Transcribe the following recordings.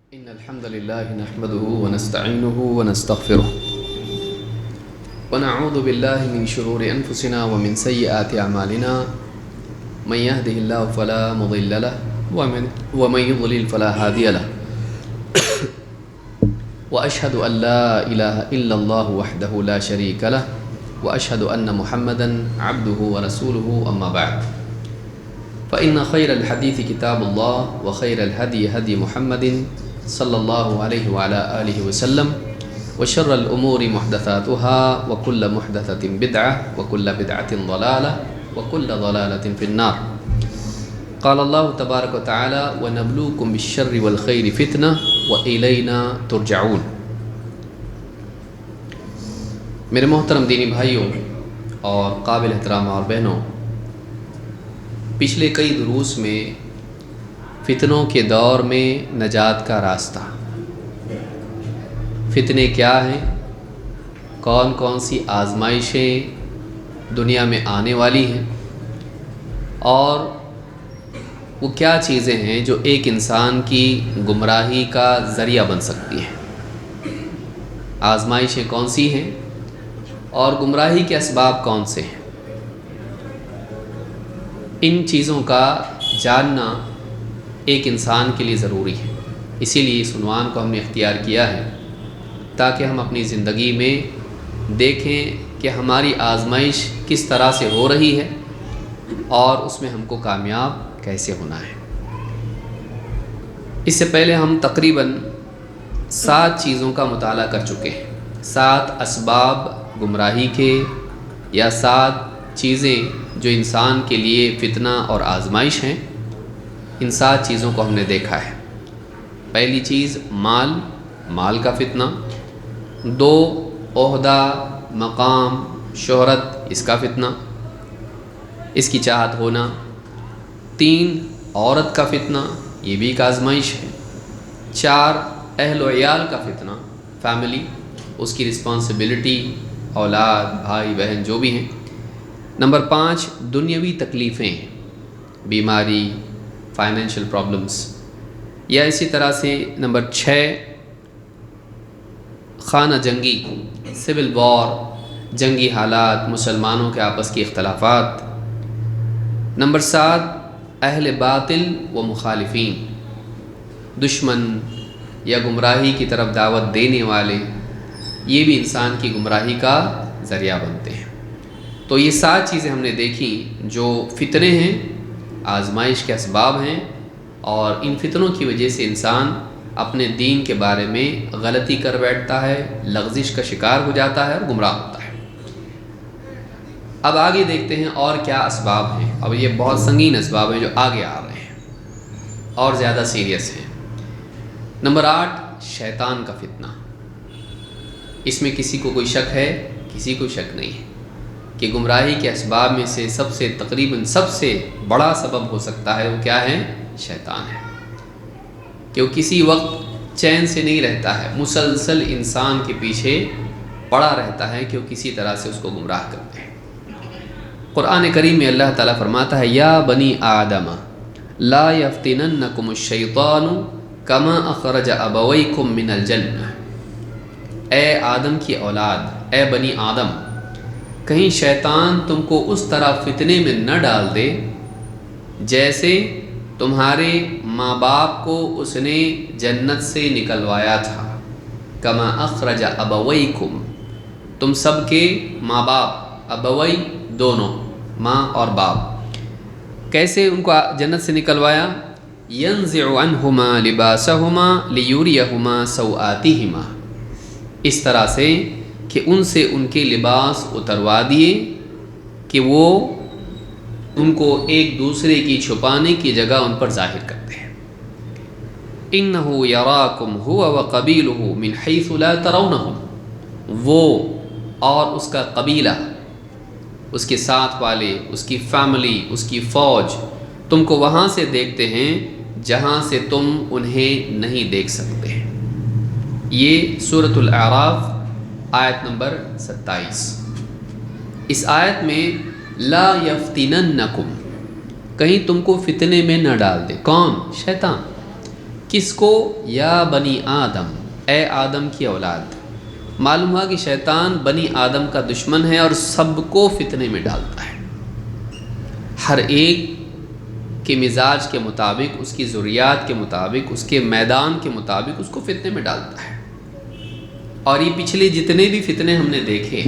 إن الحمد لله نحمده ونستعينه ونستغفره ونعوذ بالله من شرور أنفسنا ومن سيئات أعمالنا من يهده الله فلا مضل له ومن يضلل فلا هادي له وأشهد أن لا إله إلا الله وحده لا شريك له وأشهد أن محمدا عبده ورسوله أما بعد فإن خير الحديث كتاب الله وخير الهدي هدي محمد صلى الله عليه وعلى آله وسلم وشر الأمور محدثاتها وكل محدثة بدعة وكل بدعة ضلالة وكل ضلالة في النار. قال الله تبارك وتعالى ونبلوكم بالشر والخير فتنة وإلينا ترجعون. میرے محترم دینی بھائیوں اور قابل احترام اور بہنوں، پچھلے کئی دروس میں فتنوں کے دور میں نجات کا راستہ، فتنے کیا ہیں، کون کون سی آزمائشیں دنیا میں آنے والی ہیں، اور وہ کیا چیزیں ہیں جو ایک انسان کی گمراہی کا ذریعہ بن سکتی ہیں، آزمائشیں کون سی ہیں اور گمراہی کے اسباب کون سے ہیں. ان چیزوں کا جاننا ایک انسان کے لیے ضروری ہے. اسی لیے اس عنوان کو ہم نے اختیار کیا ہے تاکہ ہم اپنی زندگی میں دیکھیں کہ ہماری آزمائش کس طرح سے ہو رہی ہے اور اس میں ہم کو کامیاب کیسے ہونا ہے. اس سے پہلے ہم تقریباً 7 چیزوں کا مطالعہ کر چکے ہیں، 7 اسباب گمراہی کے یا 7 چیزیں جو انسان کے لیے فتنہ اور آزمائش ہیں. ان 7 چیزوں کو ہم نے دیکھا ہے. پہلی چیز مال کا فتنہ، 2 عہدہ، مقام، شہرت، اس کا فتنہ، اس کی چاہت ہونا. 3 عورت کا فتنہ، یہ بھی ایک آزمائش ہے. 4 اہل و عیال کا فتنہ، فیملی، اس کی رسپانسبلٹی، اولاد، بھائی بہن جو بھی ہیں. نمبر 5 دنیاوی تکلیفیں، بیماری، فائنینشیل پرابلمس. یا اسی طرح سے نمبر 6 خانہ جنگی، سول وار، جنگی حالات، مسلمانوں کے آپس کی اختلافات. نمبر 7 اہل باطل و مخالفین، دشمن یا گمراہی کی طرف دعوت دینے والے، یہ بھی انسان کی گمراہی کا ذریعہ بنتے ہیں. تو یہ 7 چیزیں ہم نے دیکھی جو فتنے ہیں، آزمائش کے اسباب ہیں، اور ان فتنوں کی وجہ سے انسان اپنے دین کے بارے میں غلطی کر بیٹھتا ہے، لغزش کا شکار ہو جاتا ہے اور گمراہ ہوتا ہے. اب آگے دیکھتے ہیں اور کیا اسباب ہیں. اب یہ بہت سنگین اسباب ہیں جو آگے آ رہے ہیں اور زیادہ سیریس ہیں. نمبر 8 شیطان کا فتنہ. اس میں کسی کو کوئی شک ہے؟ کسی کو شک نہیں ہے کہ گمراہی کے اسباب میں سے تقریباً سب سے بڑا سبب ہو سکتا ہے وہ کیا ہے؟ شیطان ہے. کہ وہ کسی وقت چین سے نہیں رہتا ہے، مسلسل انسان کے پیچھے پڑا رہتا ہے کہ وہ کسی طرح سے اس کو گمراہ کرتے ہیں. قرآن کریم میں اللہ تعالیٰ فرماتا ہے یا بنی آدم لا یفتننکم الشیطان کما اخرج ابویکم من الجنہ. اے آدم کی اولاد، اے بنی آدم، کہیں شیطان تم کو اس طرح فتنے میں نہ ڈال دے جیسے تمہارے ماں باپ کو اس نے جنت سے نکلوایا تھا. کما اخرج ابویکم، تم سب کے ماں باپ، ابوی دونوں، ماں اور باپ، کیسے ان کو جنت سے نکلوایا؟ ینزع عنہما لباسہما لیریہما سوآتہما، اس طرح سے کہ ان سے ان کے لباس اتروا دیے کہ وہ ان کو ایک دوسرے کی چھپانے کی جگہ ان پر ظاہر کرتے ہیں. اِنَّهُ يَرَاكُمْ هُوَ وَقَبِيلُهُ مِنْ حَيْثُ لَا تَرَوْنَهُمْ، وہ اور اس کا قبیلہ، اس کے ساتھ والے، اس کی فیملی، اس کی فوج تم کو وہاں سے دیکھتے ہیں جہاں سے تم انہیں نہیں دیکھ سکتے. یہ سورۃ الاعراف آیت نمبر 27. اس آیت میں لا یفتننکم، کہیں تم کو فتنے میں نہ ڈال دے. کون؟ شیطان. کس کو؟ یا بنی آدم، اے آدم کی اولاد۔ معلوم ہوا کہ شیطان بنی آدم کا دشمن ہے اور سب کو فتنے میں ڈالتا ہے، ہر ایک کے مزاج کے مطابق، اس کی ضروریات کے مطابق، اس کے میدان کے مطابق اس کو فتنے میں ڈالتا ہے۔ اور یہ پچھلے جتنے بھی فتنے ہم نے دیکھے،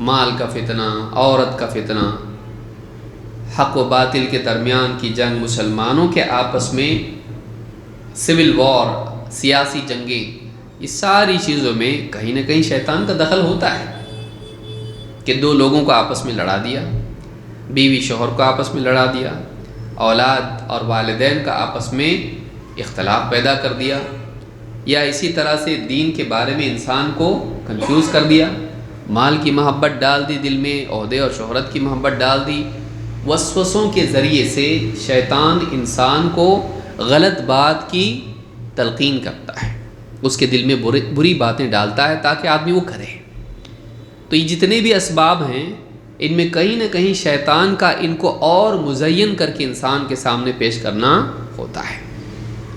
مال کا فتنہ، عورت کا فتنہ، حق و باطل کے درمیان کی جنگ، مسلمانوں کے آپس میں سول وار، سیاسی جنگیں، یہ ساری چیزوں میں کہیں نہ کہیں شیطان کا دخل ہوتا ہے کہ دو لوگوں کو آپس میں لڑا دیا، بیوی شوہر کو آپس میں لڑا دیا، اولاد اور والدین کا آپس میں اختلاف پیدا کر دیا، یا اسی طرح سے دین کے بارے میں انسان کو کنفیوز کر دیا، مال کی محبت ڈال دی دل میں، عہدے اور شہرت کی محبت ڈال دی۔ وسوسوں کے ذریعے سے شیطان انسان کو غلط بات کی تلقین کرتا ہے، اس کے دل میں بری باتیں ڈالتا ہے تاکہ آدمی وہ کرے۔ تو یہ جتنے بھی اسباب ہیں، ان میں کہیں نہ کہیں شیطان کا ان کو اور مزین کر کے انسان کے سامنے پیش کرنا ہوتا ہے۔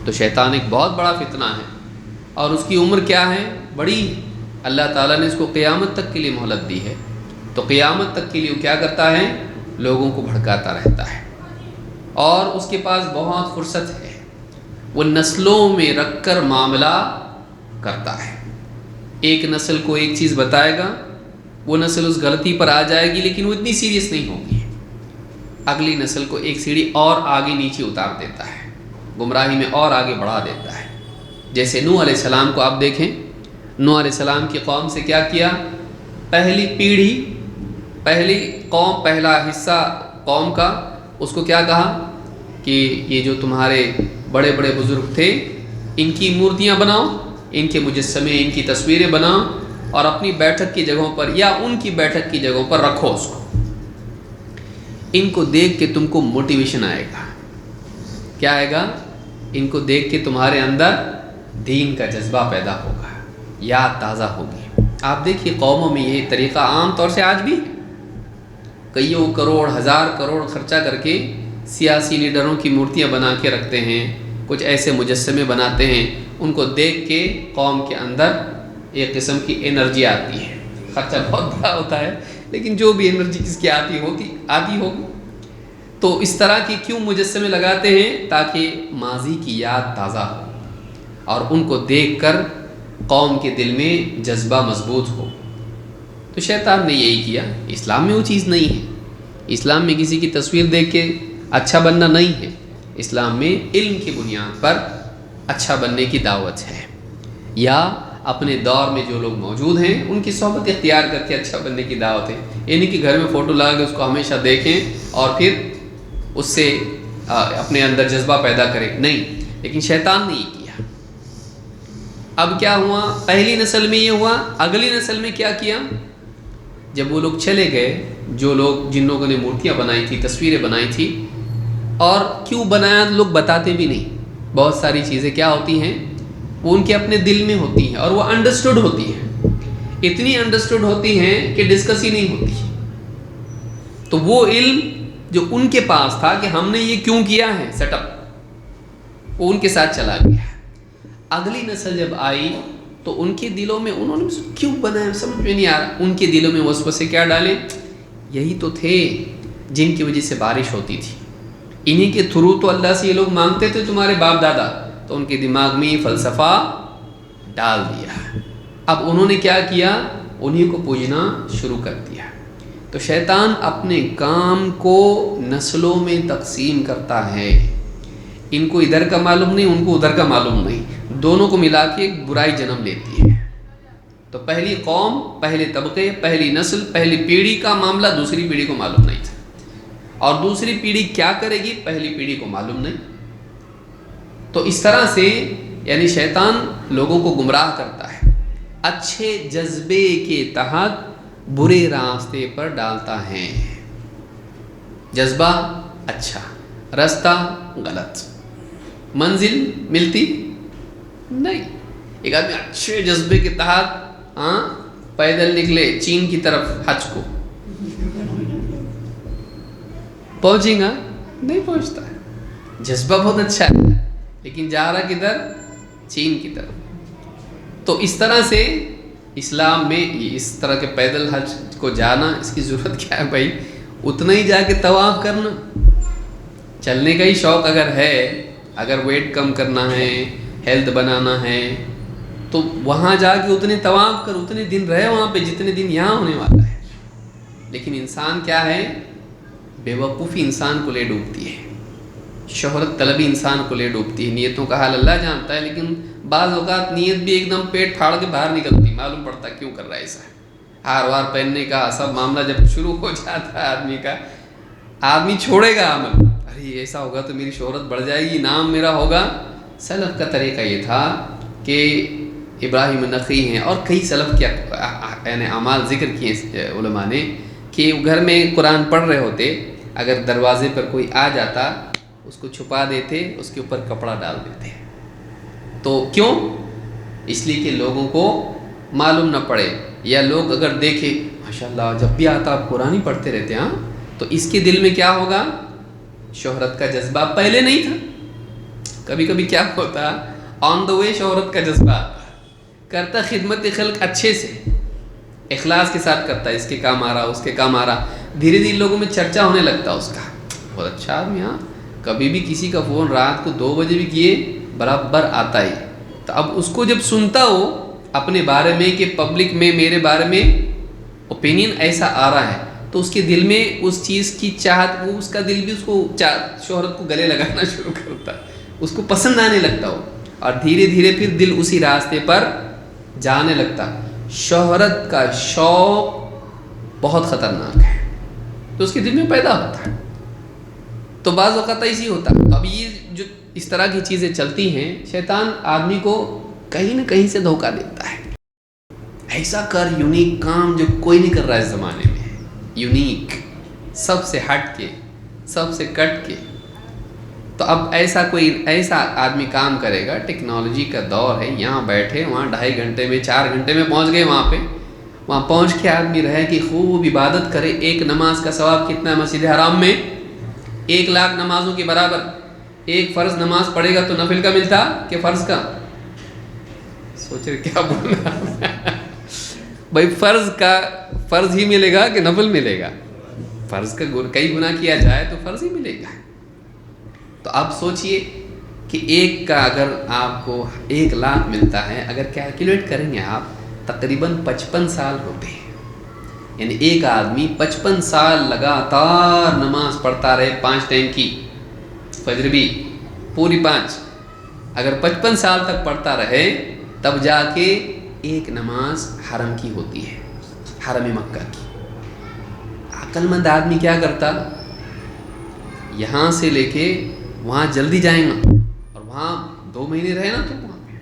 تو شیطان ایک بہت بڑا فتنہ ہے، اور اس کی عمر کیا ہے؟ بڑی۔ اللہ تعالیٰ نے اس کو قیامت تک کے لیے مہلت دی ہے، تو قیامت تک کے لیے وہ کیا کرتا ہے؟ لوگوں کو بھڑکاتا رہتا ہے، اور اس کے پاس بہت فرصت ہے، وہ نسلوں میں رکھ کر معاملہ کرتا ہے۔ ایک نسل کو ایک چیز بتائے گا، وہ نسل اس غلطی پر آ جائے گی، لیکن وہ اتنی سیریس نہیں ہوگی، اگلی نسل کو ایک سیڑھی اور آگے نیچے اتار دیتا ہے، گمراہی میں اور آگے بڑھا دیتا ہے۔ جیسے نوح علیہ السلام کو آپ دیکھیں، نوح علیہ السلام کی قوم سے کیا کیا؟ پہلی پیڑھی، پہلی قوم، پہلا حصہ قوم کا، اس کو کیا کہا کہ یہ جو تمہارے بڑے بڑے بزرگ تھے، ان کی مورتیاں بناؤ، ان کے مجسمے، ان کی تصویریں بناؤ، اور اپنی بیٹھک کی جگہوں پر یا ان کی بیٹھک کی جگہوں پر رکھو اس کو۔ ان کو دیکھ کے تم کو موٹیویشن آئے گا۔ کیا آئے گا؟ ان کو دیکھ کے تمہارے اندر دین کا جذبہ پیدا ہوگا، یاد تازہ ہوگی۔ آپ دیکھیے قوموں میں یہ طریقہ عام طور سے آج بھی کئیوں کروڑ، ہزار کروڑ خرچہ کر کے سیاسی لیڈروں کی مورتیاں بنا کے رکھتے ہیں، کچھ ایسے مجسمے بناتے ہیں، ان کو دیکھ کے قوم کے اندر ایک قسم کی انرجی آتی ہے۔ خرچہ بہت بڑا ہوتا ہے، لیکن جو بھی انرجی کس کی آتی ہوگی۔ تو اس طرح کی کیوں مجسمے لگاتے ہیں؟ تاکہ ماضی کی یاد تازہ ہو، اور ان کو دیکھ کر قوم کے دل میں جذبہ مضبوط ہو۔ تو شیطان نے یہی کیا۔ اسلام میں وہ چیز نہیں ہے، اسلام میں کسی کی تصویر دیکھ کے اچھا بننا نہیں ہے، اسلام میں علم کی بنیاد پر اچھا بننے کی دعوت ہے، یا اپنے دور میں جو لوگ موجود ہیں ان کی صحبت اختیار کر کے اچھا بننے کی دعوت ہے۔ یعنی کہ گھر میں فوٹو لگا کے اس کو ہمیشہ دیکھیں اور پھر اس سے اپنے اندر جذبہ پیدا کریں، نہیں۔ لیکن شیطان نے یہ کیا۔ اب کیا ہوا؟ پہلی نسل میں یہ ہوا، اگلی نسل میں کیا کیا؟ جب وہ لوگ چلے گئے، جو لوگ، جن لوگوں نے مورتیاں بنائی تھی، تصویریں بنائی تھی، اور کیوں بنایا لوگ بتاتے بھی نہیں۔ بہت ساری چیزیں کیا ہوتی ہیں، وہ ان کے اپنے دل میں ہوتی ہیں، اور وہ انڈرسٹوڈ ہوتی ہیں، اتنی انڈرسٹوڈ ہوتی ہیں کہ ڈسکس ہی نہیں ہوتی۔ تو وہ علم جو ان کے پاس تھا کہ ہم نے یہ کیوں کیا ہے سیٹ اپ، وہ ان کے ساتھ چلا گیا۔ اگلی نسل جب آئی تو ان کے دلوں میں، انہوں نے کیوں بنایا سمجھ میں نہیں آ رہا، ان کے دلوں میں وسوسے کیا ڈالے؟ یہی تو تھے جن کی وجہ سے بارش ہوتی تھی، انہی کے تھرو تو اللہ سے یہ لوگ مانگتے تھے تمہارے باپ دادا، تو ان کے دماغ میں فلسفہ ڈال دیا۔ اب انہوں نے کیا کیا؟ انہی کو پوجنا شروع کر دیا۔ تو شیطان اپنے کام کو نسلوں میں تقسیم کرتا ہے، ان کو ادھر کا معلوم نہیں، ان کو ادھر کا معلوم نہیں، دونوں کو ملا کے ایک برائی جنم لیتی ہے۔ تو پہلی قوم، پہلے طبقے، پہلی نسل، پہلی پیڑھی کا معاملہ دوسری پیڑھی کو معلوم نہیں تھا، اور دوسری پیڑھی کیا کرے گی پہلی پیڑھی کو معلوم نہیں۔ تو اس طرح سے یعنی شیطان لوگوں کو گمراہ کرتا ہے، اچھے جذبے کے تحت برے راستے پر ڈالتا ہے۔ جذبہ اچھا، راستہ غلط، منزل ملتی نہیں۔ ایک آدمی اچھے جذبے کے تحت پیدل نکلے چین کی طرف حج کو، پہنچے گا؟ نہیں پہنچتا ہے۔ جذبہ بہت اچھا ہے، لیکن جا رہا کدھر؟ چین کی طرف۔ تو اس طرح سے اسلام میں اس طرح کے پیدل حج کو جانا، اس کی ضرورت کیا ہے بھائی؟ اتنا ہی جا کے طواف کرنا۔ چلنے کا ہی شوق اگر ہے، اگر ویٹ کم کرنا ہے، ہیلتھ بنانا ہے، تو وہاں جا کے اتنے طواف کر، اتنے دن رہے وہاں پہ جتنے دن یہاں ہونے والا ہے۔ لیکن انسان کیا ہے؟ بے وقوفی انسان کو لے ڈوبتی ہے، شہرت طلبی انسان کو لے ڈوبتی ہے۔ نیتوں کا حال اللہ جانتا ہے، لیکن بعض اوقات نیت بھی ایک دم پیٹ پھاڑ کے باہر نکلتی، معلوم پڑتا کیوں کر رہا ہے ایسا۔ ہار وار پہننے کا سب معاملہ جب شروع ہو جاتا ہے آدمی کا، آدمی چھوڑے گا عمل، ارے ایسا ہوگا تو میری شہرت بڑھ جائے گی، نام میرا ہوگا۔ سلف کا طریقہ یہ تھا کہ ابراہیم نخعی ہیں اور کئی سلف کے یعنی اعمال ذکر کیے علماء نے کہ گھر میں قرآن پڑھ رہے ہوتے، اگر دروازے پر کوئی آ جاتا اس کو چھپا دیتے، اس کے اوپر کپڑا ڈال دیتے۔ تو کیوں؟ اس لیے کہ لوگوں کو معلوم نہ پڑے، یا لوگ اگر دیکھیں ماشاءاللہ جب بھی آتا آپ قرآن ہی پڑھتے رہتے ہیں، تو اس کے دل میں کیا ہوگا؟ شہرت کا جذبہ پہلے نہیں تھا۔ کبھی کبھی کیا ہوتا، آن دا وے شہرت کا جذبہ کرتا، خدمت خلق اچھے سے اخلاص کے ساتھ کرتا ہے، اس کے کام آ رہا، اس کے کام آ رہا، دھیرے دھیرے لوگوں میں چرچا ہونے لگتا اس کا، بہت اچھا آدمی، ہاں کبھی بھی کسی کا فون رات کو 2 بجے بھی کیے برابر آتا ہی۔ تو اب اس کو جب سنتا ہو اپنے بارے میں کہ پبلک میں میرے بارے میں اوپینین ایسا آ رہا ہے، تو اس کے دل میں اس چیز کی چاہت، وہ اس کا دل بھی اس کو شہرت کو گلے لگانا شروع کرتا، اس کو پسند آنے لگتا ہو، اور دھیرے دھیرے پھر دل اسی راستے پر جانے لگتا۔ شہرت کا شوق بہت خطرناک ہے، تو اس کے دل میں پیدا ہوتا ہے، تو بعض اوقات ایسی ہوتا ہے۔ تو اب یہ جو اس طرح کی چیزیں چلتی ہیں، شیطان آدمی کو کہیں نہ کہیں سے دھوکہ دیتا ہے، ایسا کر، یونیک کام جو کوئی نہیں کر رہا ہے اس زمانے میں، یونیک، سب سے ہٹ کے، سب سے کٹ کے۔ تو اب ایسا آدمی کام کرے گا، ٹیکنالوجی کا دور ہے، یہاں بیٹھے وہاں 2.5 گھنٹے میں 4 گھنٹے میں پہنچ گئے وہاں پہ، وہاں پہنچ کے آدمی رہے کہ خوب عبادت کرے۔ ایک نماز کا ثواب کتنا ہے مسجد حرام میں؟ 1,00,000 نمازوں کے برابر۔ ایک فرض نماز پڑھے گا تو نفل کا ملتا کہ فرض کا؟ سوچ رہے کیا بولنا بھائی، فرض ہی ملے گا کہ نفل ملے گا؟ فرض کا کئی گنا کیا جائے تو فرض ہی ملے گا۔ تو آپ سوچئے کہ ایک کا اگر آپ کو 1,00,000 ملتا ہے، اگر کیلکولیٹ کریں گے آپ، تقریباً 55 سال ہوتے ہیں، یعنی ایک آدمی 55 سال لگاتار نماز پڑھتا رہے، 5 ٹائم کی، فجر بھی پوری 5، اگر 55 سال تک پڑھتا رہے تب جا کے ایک نماز حرم کی ہوتی ہے، حرم مکہ کی۔ عقل مند آدمی کیا کرتا؟ یہاں سے لے کے وہاں جلدی جائیں گا، اور وہاں 2 مہینے رہے نا تو وہاں پہ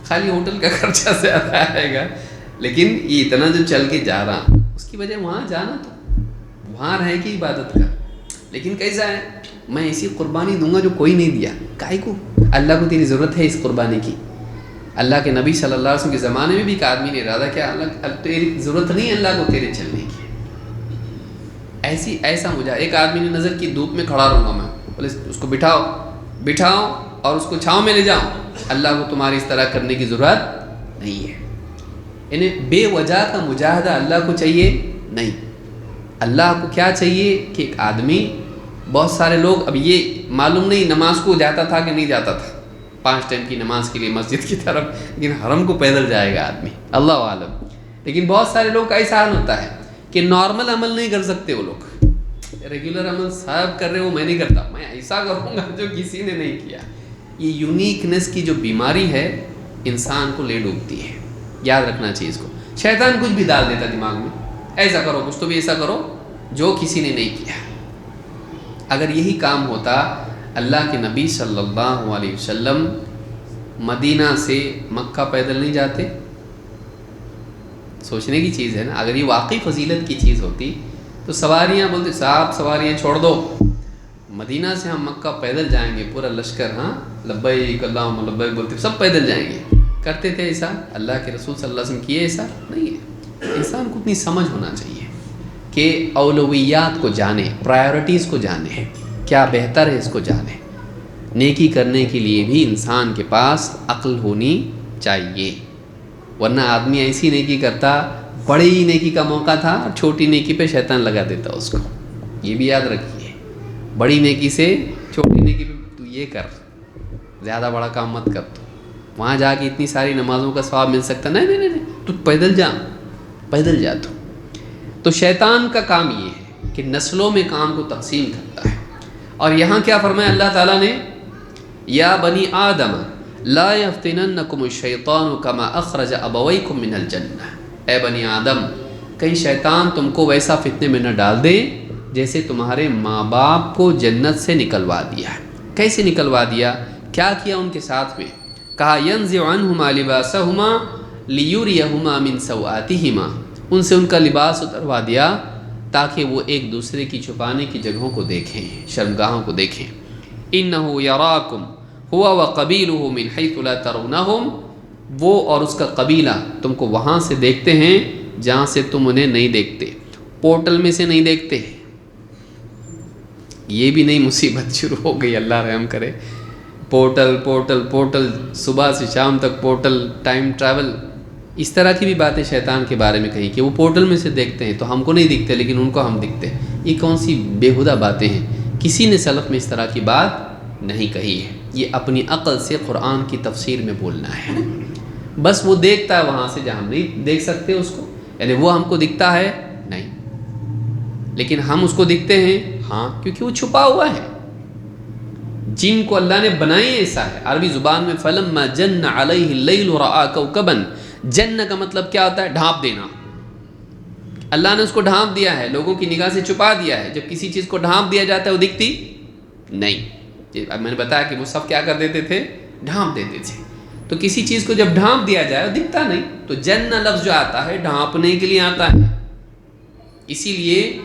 خالی ہوٹل کا خرچہ زیادہ آئے گا، لیکن یہ اتنا جو چل کے جا رہا اس کی وجہ وہاں جانا، تو وہاں رہ کے عبادت کر۔ لیکن کیسا ہے، میں ایسی قربانی دوں گا جو کوئی نہیں دیا، کائے کو؟ اللہ کو تیری ضرورت ہے اس قربانی کی۔ اللہ کے نبی صلی اللہ علیہ وسلم کے زمانے میں بھی ایک آدمی نے ارادہ کیا، اللہ تیری ضرورت نہیں ہے اللہ کو تیرے چلنے کی، ایسا مجھے ایک آدمی نے نظر کی دھوپ میں کھڑا رہوں گا میں، بولے اس کو بٹھاؤ اور اس کو چھاؤں میں لے جاؤ، اللہ کو تمہاری اس طرح کرنے کی ضرورت نہیں ہے۔ یعنی بے وجہ کا مجاہدہ اللہ کو چاہیے نہیں، اللہ کو کیا چاہیے کہ ایک آدمی، بہت سارے لوگ اب یہ معلوم نہیں نماز کو جاتا تھا کہ نہیں جاتا تھا، 5 ٹائم کی نماز کے لیے مسجد کی طرف، لیکن حرم کو پیدل جائے گا آدمی، اللہ عالم۔ لیکن بہت سارے لوگ کا ایسا حال ہوتا ہے کہ نارمل عمل نہیں کر سکتے، وہ لوگ ریگولر عمل صاحب کر رہے، وہ میں نہیں کرتا، میں ایسا کروں گا جو کسی نے نہیں کیا۔ یہ یونیکنس کی جو بیماری ہے انسان کو لے ڈوبتی ہے، یاد رکھنا چاہیے اس کو۔ شیطان کچھ بھی ڈال دیتا دماغ میں، ایسا کرو، کچھ تو بھی ایسا کرو جو کسی نے نہیں کیا۔ اگر یہی کام ہوتا، اللہ کے نبی صلی اللہ علیہ وسلم مدینہ سے مکہ پیدل نہیں جاتے؟ سوچنے کی چیز ہے نا۔ اگر یہ واقعی فضیلت کی چیز ہوتی تو سواریاں بولتے، صاحب سواریاں چھوڑ دو، مدینہ سے ہم مکہ پیدل جائیں گے، پورا لشکر، ہاں لبیک اللہم لبیک بولتے سب پیدل جائیں گے۔ کرتے تھے ایسا؟ اللہ کے رسول صلی اللہ علیہ وسلم کیے ایسا؟ نہیں ہے۔ انسان کو اتنی سمجھ ہونا چاہیے کہ اولویات کو جانے، پرائیورٹیز کو جانے، کیا بہتر ہے اس کو جانے۔ نیکی کرنے کے لیے بھی انسان کے پاس عقل ہونی چاہیے، ورنہ آدمی ایسی نیکی کرتا، بڑی نیکی کا موقع تھا اور چھوٹی نیکی پہ شیطان لگا دیتا اس کو۔ یہ بھی یاد رکھیے، بڑی نیکی سے چھوٹی نیکی پہ تو یہ کر، زیادہ بڑا کام مت کر، تو وہاں جا کے اتنی ساری نمازوں کا ثواب مل سکتا، نہیں، تو پیدل جا تو شیطان کا کام یہ ہے کہ نسلوں میں کام کو تقسیم کرتا ہے۔ اور یہاں کیا فرمایا اللہ تعالیٰ نے، یا بنی آدم لا یفتننکم الشیطان کما اخرج ابویکم من الجنہ، اے بنی آدم کہیں شیطان تم کو ویسا فتنے میں نہ ڈال دے جیسے تمہارے ماں باپ کو جنت سے نکلوا دیا۔ کیسے نکلوا دیا؟ کیا کیا ان کے ساتھ میں؟ کہا ینزع عنہما لباسہما لیریہما من سوآتہما، ان سے ان کا لباس اتروا دیا تاکہ وہ ایک دوسرے کی چھپانے کی جگہوں کو دیکھیں، شرمگاہوں کو دیکھیں۔ انہ یراکم ہوا وقبیلہ من حیث لا ترونہم، وہ اور اس کا قبیلہ تم کو وہاں سے دیکھتے ہیں جہاں سے تم انہیں نہیں دیکھتے، پورٹل میں سے نہیں دیکھتے۔ یہ بھی نئی مصیبت شروع ہو گئی، اللہ رحم کرے۔ پورٹل، صبح سے شام تک پورٹل، ٹائم ٹریول، اس طرح کی بھی باتیں شیطان کے بارے میں کہیں کہ وہ پورٹل میں سے دیکھتے ہیں تو ہم کو نہیں دکھتے لیکن ان کو ہم دکھتے ہیں۔ یہ کون سی بیہودہ باتیں ہیں؟ کسی نے سلف میں اس طرح کی بات نہیں کہی ہے۔ یہ اپنی عقل سے قرآن کی تفسیر میں بولنا ہے۔ بس وہ دیکھتا ہے وہاں سے جہاں ہم نہیں دیکھ سکتے اس کو، یعنی وہ ہم کو دکھتا ہے نہیں، لیکن ہم اس کو دکھتے ہیں، ہاں، کیونکہ وہ چھپا ہوا ہے۔ جن کو اللہ نے بنائی ایسا ہے، عربی زبان میں فلما جن علیہ اللیل رآ کوکبا، جن کا مطلب کیا ہوتا ہے؟ ڈھانپ دینا۔ اللہ نے اس کو ڈھانپ دیا ہے، لوگوں کی نگاہ سے چھپا دیا ہے۔ جب کسی چیز کو ڈھانپ دیا جاتا ہے وہ دکھتی نہیں۔ اب میں نے بتایا کہ وہ سب کیا کر دیتے تھے؟ ڈھانپ دیتے تھے۔ تو کسی چیز کو جب ڈھانپ دیا جائے وہ دکھتا نہیں، تو جن لفظ جو آتا ہے ڈھانپنے کے لیے آتا ہے۔ اسی لیے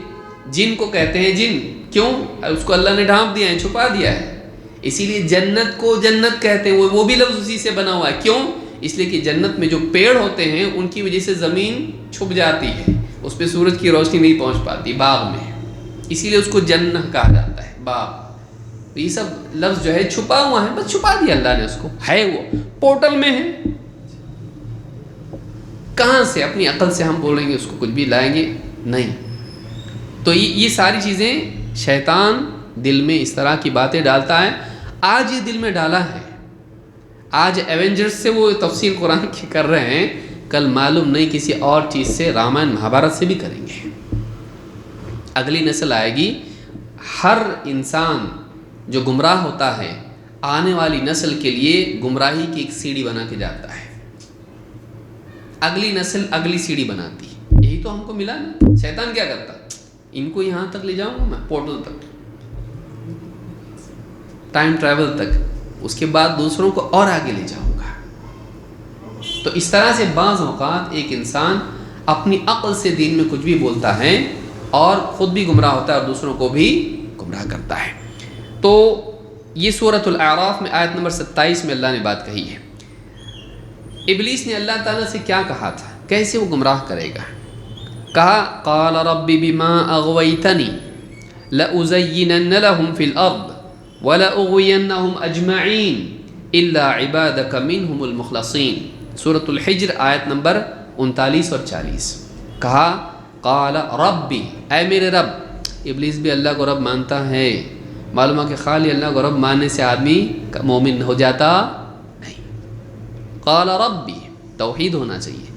جن کو کہتے ہیں جن، کیوں؟ اس کو اللہ نے ڈھانپ دیا ہے، چھپا دیا ہے۔ اسی لیے جنت کو جنت کہتے ہیں، وہ بھی لفظ اسی سے بنا ہوا ہے۔ کیوں؟ اس لیے کہ جنت میں جو پیڑ ہوتے ہیں ان کی وجہ سے زمین چھپ جاتی ہے، اس پہ سورج کی روشنی نہیں پہنچ پاتی باغ میں، اسی لیے اس کو جنت کہا جاتا ہے، باغ۔ تو یہ سب لفظ جو ہے چھپا ہوا ہے، بس چھپا دیا اللہ نے اس کو، ہے وہ پورٹل میں ہے۔ کہاں سے اپنی عقل سے ہم بولیں گے اس کو کچھ بھی لائیں گے؟ نہیں۔ تو یہ ساری چیزیں شیطان دل میں اس طرح کی باتیں ڈالتا ہے۔ آج یہ دل میں ڈالا ہے، آج ایونجرز سے وہ تفسیر قرآن کی کر رہے ہیں، کل معلوم نہیں کسی اور چیز سے، رامائن مہابھارت سے بھی کریں گے۔ اگلی نسل آئے گی، ہر انسان جو گمراہ ہوتا ہے آنے والی نسل کے لیے گمراہی کی ایک سیڑھی بنا کے جاتا ہے، اگلی نسل اگلی سیڑھی بناتی۔ یہی تو ہم کو ملا نا۔ شیطان کیا کرتا؟ ان کو یہاں تک لے جاؤں گا میں، پورٹل تک، ٹائم ٹریول تک، اس کے بعد دوسروں کو اور آگے لے جاؤں گا۔ تو اس طرح سے بعض اوقات ایک انسان اپنی عقل سے دین میں کچھ بھی بولتا ہے اور خود بھی گمراہ ہوتا ہے اور دوسروں کو بھی گمراہ کرتا ہے۔ تو یہ سورۃ الاعراف میں آیت نمبر 27 میں اللہ نے بات کہی ہے۔ ابلیس نے اللہ تعالیٰ سے کیا کہا تھا، کیسے وہ گمراہ کرے گا؟ کہا قال رب بما اغویتنی لأزینن لهم فی الارض وَلَأُغْوِيَنَّهُمْ أَجْمَعِينَ إِلَّا عِبَادَكَ مِنْهُمُ الْمُخْلَصِينَ، سورۃ الحجر آیت نمبر 39 اور 40۔ کہا قال ربی، اے میرے رب۔ ابلیس بھی اللہ کو رب مانتا ہے، معلوم ہے کہ خالی اللہ کو رب ماننے سے آدمی مومن ہو جاتا نہیں۔ قال ربی، توحید ہونا چاہیے،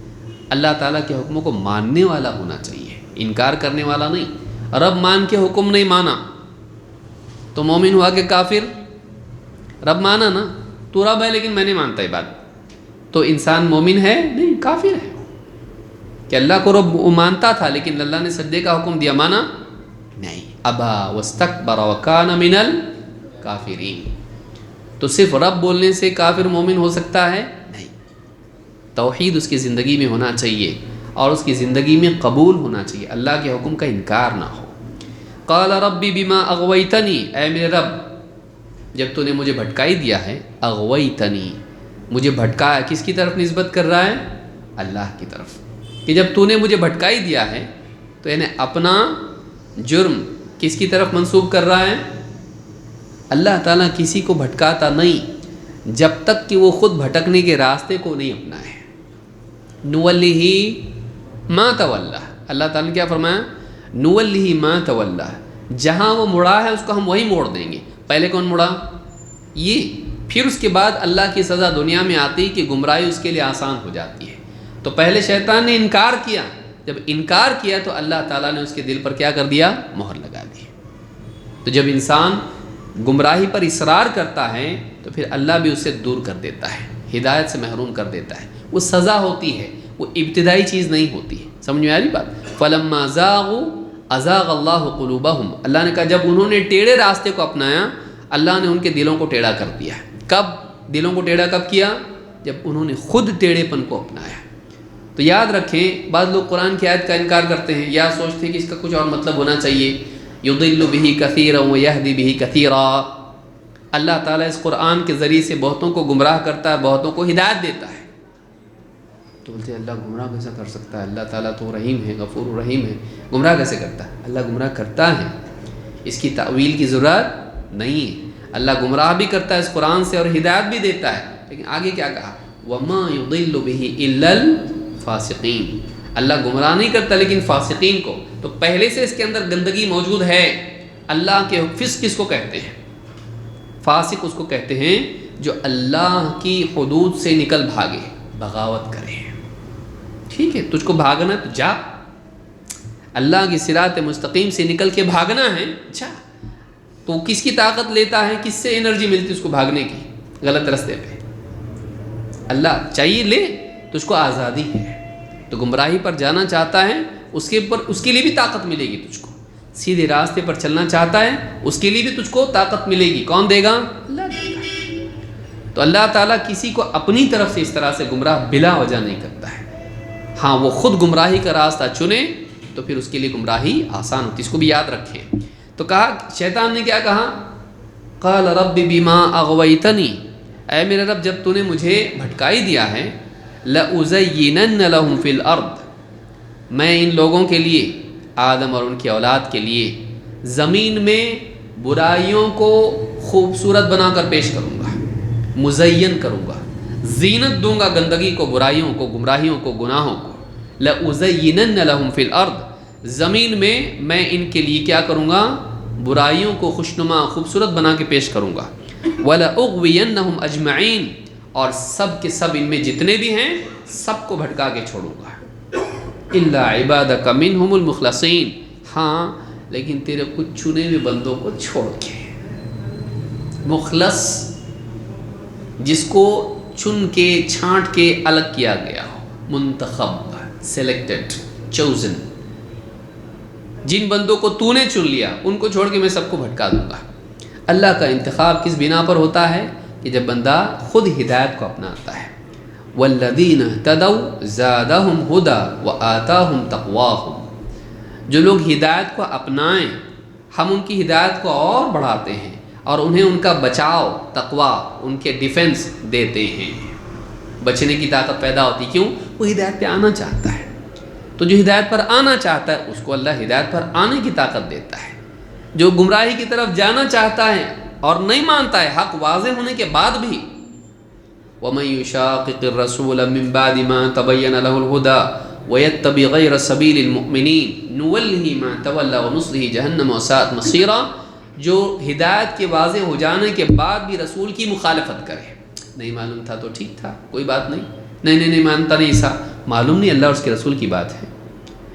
اللہ تعالیٰ کے حکموں کو ماننے والا ہونا چاہیے، انکار کرنے والا نہیں۔ رب مان کے حکم نہیں مانا تو مومن ہوا کہ کافر؟ رب مانا نا، تو رب ہے لیکن میں نہیں مانتا یہ بات، تو انسان مومن ہے نہیں، کافر ہے۔ کہ اللہ کو رب وہ مانتا تھا لیکن اللہ نے سجدے کا حکم دیا، مانا نہیں، ابا واستکبر وکان من الکافرین۔ تو صرف رب بولنے سے کافر مومن ہو سکتا ہے؟ نہیں، توحید اس کی زندگی میں ہونا چاہیے اور اس کی زندگی میں قبول ہونا چاہیے، اللہ کے حکم کا انکار نہ ہو۔ قال ربی بما اغویتنی، اے میرے رب جب تو نے مجھے بھٹکائی دیا ہے، اغویتنی، مجھے بھٹکایا، کس کی طرف نسبت کر رہا ہے؟ اللہ کی طرف، کہ جب تو نے مجھے بھٹکائی دیا ہے تو یعنی اپنا جرم کس کی طرف منسوب کر رہا ہے؟ اللہ تعالیٰ کسی کو بھٹکاتا نہیں جب تک کہ وہ خود بھٹکنے کے راستے کو نہیں اپنائے۔ نولیہ ما تولا، اللہ تعالیٰ نے کیا فرمایا؟ نولیہ ما تولا، جہاں وہ مڑا ہے اس کو ہم وہی موڑ دیں گے۔ پہلے کون مڑا؟ یہ۔ پھر اس کے بعد اللہ کی سزا دنیا میں آتی کہ گمراہی اس کے لیے آسان ہو جاتی ہے۔ تو پہلے شیطان نے انکار کیا، جب انکار کیا تو اللہ تعالیٰ نے اس کے دل پر کیا کر دیا؟ مہر لگا دی۔ تو جب انسان گمراہی پر اصرار کرتا ہے تو پھر اللہ بھی اسے دور کر دیتا ہے، ہدایت سے محروم کر دیتا ہے۔ وہ سزا ہوتی ہے، وہ ابتدائی چیز نہیں ہوتی ہے۔ سمجھ میں آ رہی بات؟ فَلَمَّا زَاغُوا أَزَاغَ اللَّهُ قُلُوبَهُمْ، اللہ نے کہا جب انہوں نے ٹیڑھے راستے کو اپنایا اللہ نے ان کے دلوں کو ٹیڑھا کر دیا۔ کب دلوں کو ٹیڑھا کب کیا؟ جب انہوں نے خود ٹیڑھے پن کو اپنایا۔ تو یاد رکھیں، بعض لوگ قرآن کی آیت کا انکار کرتے ہیں یا سوچتے ہیں کہ اس کا کچھ اور مطلب ہونا چاہیے۔ یضل بہ کثیرا ویہدی بہ کثیرا، اللہ تعالیٰ اس قرآن کے ذریعے سے بہتوں کو گمراہ کرتا ہے، بہتوں کو ہدایت دیتا ہے۔ تو بولتے ہیں اللہ گمراہ کیسا کر سکتا ہے؟ اللہ تعالیٰ تو رحیم ہے، غفور رحیم ہے، گمراہ کیسے کرتا ہے؟ اللہ گمراہ کرتا ہے، اس کی تأویل کی ضرورت نہیں ہے۔ اللہ گمراہ بھی کرتا ہے اس قرآن سے اور ہدایت بھی دیتا ہے، لیکن آگے کیا کہا؟ وَمَا يُضِلُّ بِهِ إِلَّا الْفَاسِقِينَ، اللہ گمراہ نہیں کرتا لیکن فاسقین کو۔ تو پہلے سے اس کے اندر گندگی موجود ہے۔ اللہ کے فسق کس کو کہتے ہیں؟ فاسق اس کو کہتے ہیں جو اللہ کی حدود سے نکل بھاگے، بغاوت کرے۔ ٹھیک ہے، تجھ کو بھاگنا تو جا، اللہ کی صراط مستقیم سے نکل کے بھاگنا ہے، جا۔ تو کس کی طاقت لیتا ہے؟ کس سے انرجی ملتی اس کو بھاگنے کی غلط راستے پہ؟ اللہ چاہیے لے، تجھ کو آزادی ہے۔ تو گمراہی پر جانا چاہتا ہے اس کے لیے بھی طاقت ملے گی تجھ کو، سیدھے راستے پر چلنا چاہتا ہے اس کے لیے بھی تجھ کو طاقت ملے گی۔ کون دے گا؟ اللہ دے گا۔ تو اللہ تعالیٰ کسی کو اپنی طرف سے اس طرح سے گمراہ بلا وجہ نہیں کرتا ہے۔ ہاں وہ خود گمراہی کا راستہ چنے تو پھر اس کے لیے گمراہی آسان ہوتی ہے، اس کو بھی یاد رکھیں۔ تو کہا شیطان نے کیا کہا؟ قال رب بما اغویتنی، اے میرے رب جب تو نے مجھے بھٹکائی دیا ہے، لأزینن لہم فی الارض، میں ان لوگوں کے لیے، آدم اور ان کی اولاد کے لیے زمین میں برائیوں کو خوبصورت بنا کر پیش کروں گا، مزین کروں گا، زینت دوں گا گندگی کو، برائیوں کو، گمراہیوں کو، گناہوں کو۔ لأزینن لہم فی الارض، زمین میں ان کے لیے کیا کروں گا؟ برائیوں کو خوشنما خوبصورت بنا کے پیش کروں گا۔ وَلَأُغْوِيَنَّهُمْ أَجْمَعِينَ، اور سب کے سب ان میں جتنے بھی ہیں سب کو بھٹکا کے چھوڑوں گا۔ إِلَّا عِبَادَكَ مِنْهُمُ الْمُخْلَصِينَ، ہاں لیکن تیرے کچھ چنے ہوئے بندوں کو چھوڑ کے۔ مخلص جس کو چن کے چھانٹ کے الگ کیا گیا ہو، منتخب، سلیکٹڈ، چوزن، جن بندوں کو تو نے چن لیا ان کو چھوڑ کے میں سب کو بھٹکا دوں گا۔ اللہ کا انتخاب کس بنا پر ہوتا ہے؟ کہ جب بندہ خود ہدایت کو اپناتا ہے۔ والذین اہتدوا زادہم ہدی وآتاہم تقواہم، جو لوگ ہدایت کو اپنائیں ہم ان کی ہدایت کو اور بڑھاتے ہیں اور انہیں ان کا بچاؤ، تقوی، ان کے ڈیفنس دیتے ہیں۔ بچنے کی طاقت پیدا ہوتی، کیوں؟ وہ ہدایت پہ آنا چاہتا ہے۔ تو جو ہدایت پر آنا چاہتا ہے اس کو اللہ ہدایت پر آنے کی طاقت دیتا ہے۔ جو گمراہی کی طرف جانا چاہتا ہے اور نہیں مانتا ہے حق واضح ہونے کے بعد بھی، وَمَن يُشَاقِقِ الرَّسُولَ مِن بَعْدِ مَا تَبَيَّنَ لَهُ الْهُدَى وَيَتَّبِعْ غَيْرَ سَبِيلِ الْمُؤْمِنِينَ نُوَلِّهِ مَا تَوَلَّىٰ وَنُصْلِهِ جَهَنَّمَ وَسَاءَتْ مَصِيرًا، جو ہدایت کے واضح ہو جانے کے بعد بھی رسول کی مخالفت کرے۔ نہیں معلوم تھا تو ٹھیک تھا، کوئی بات نہیں مانتا نہیں سا، معلوم نہیں اللہ اور اس کے رسول کی بات ہے،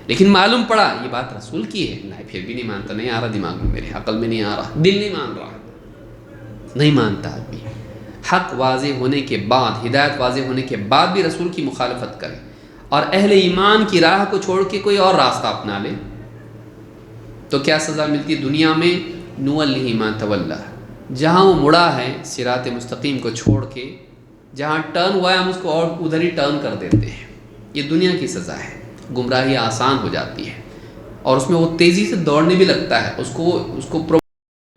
لیکن معلوم پڑا یہ بات رسول کی ہے، نہیں پھر بھی نہیں مانتا، نہیں آ رہا دماغ میں، میرے عقل میں نہیں آ رہا، دل نہیں مان رہا، نہیں مانتا آدمی۔ حق واضح ہونے کے بعد، ہدایت واضح ہونے کے بعد بھی رسول کی مخالفت کرے اور اہل ایمان کی راہ کو چھوڑ کے کوئی اور راستہ اپنا لے تو کیا سزا ملتی دنیا میں؟ نُوَلِّهِ مَا تَوَلَّىٰ، جہاں وہ مڑا ہے صراط مستقیم کو چھوڑ کے، جہاں ٹرن ہوا ہے ہم اس کو اور ادھر ہی ٹرن کر دیتے ہیں۔ یہ دنیا کی سزا ہے۔ گمراہی آسان ہو جاتی ہے اور اس میں وہ تیزی سے دوڑنے بھی لگتا ہے، اس کو پروموٹ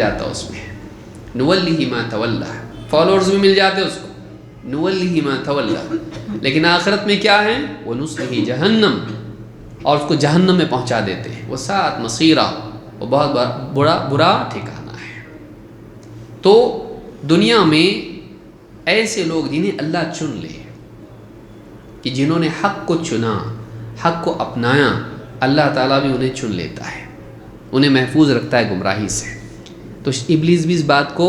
جاتا ہے، اس میں نُوَلِّهِ مَا تَوَلَّىٰ، فالوورز بھی مل جاتے اس کو، نُوَلِّهِ مَا تَوَلَّىٰ۔ لیکن آخرت میں کیا ہے؟ وَنُصْلِهِ جَهَنَّمَ، اور اس کو جہنم میں پہنچا دیتے ہیں۔ وَسَاءَتْ مَصِيرًا، وہ بہت برا ٹھکانہ ہے۔ تو دنیا میں ایسے لوگ جنہیں اللہ چن لے، کہ جنہوں نے حق کو چنا، حق کو اپنایا، اللہ تعالیٰ بھی انہیں چن لیتا ہے، انہیں محفوظ رکھتا ہے گمراہی سے۔ تو ابلیس بھی اس بات کو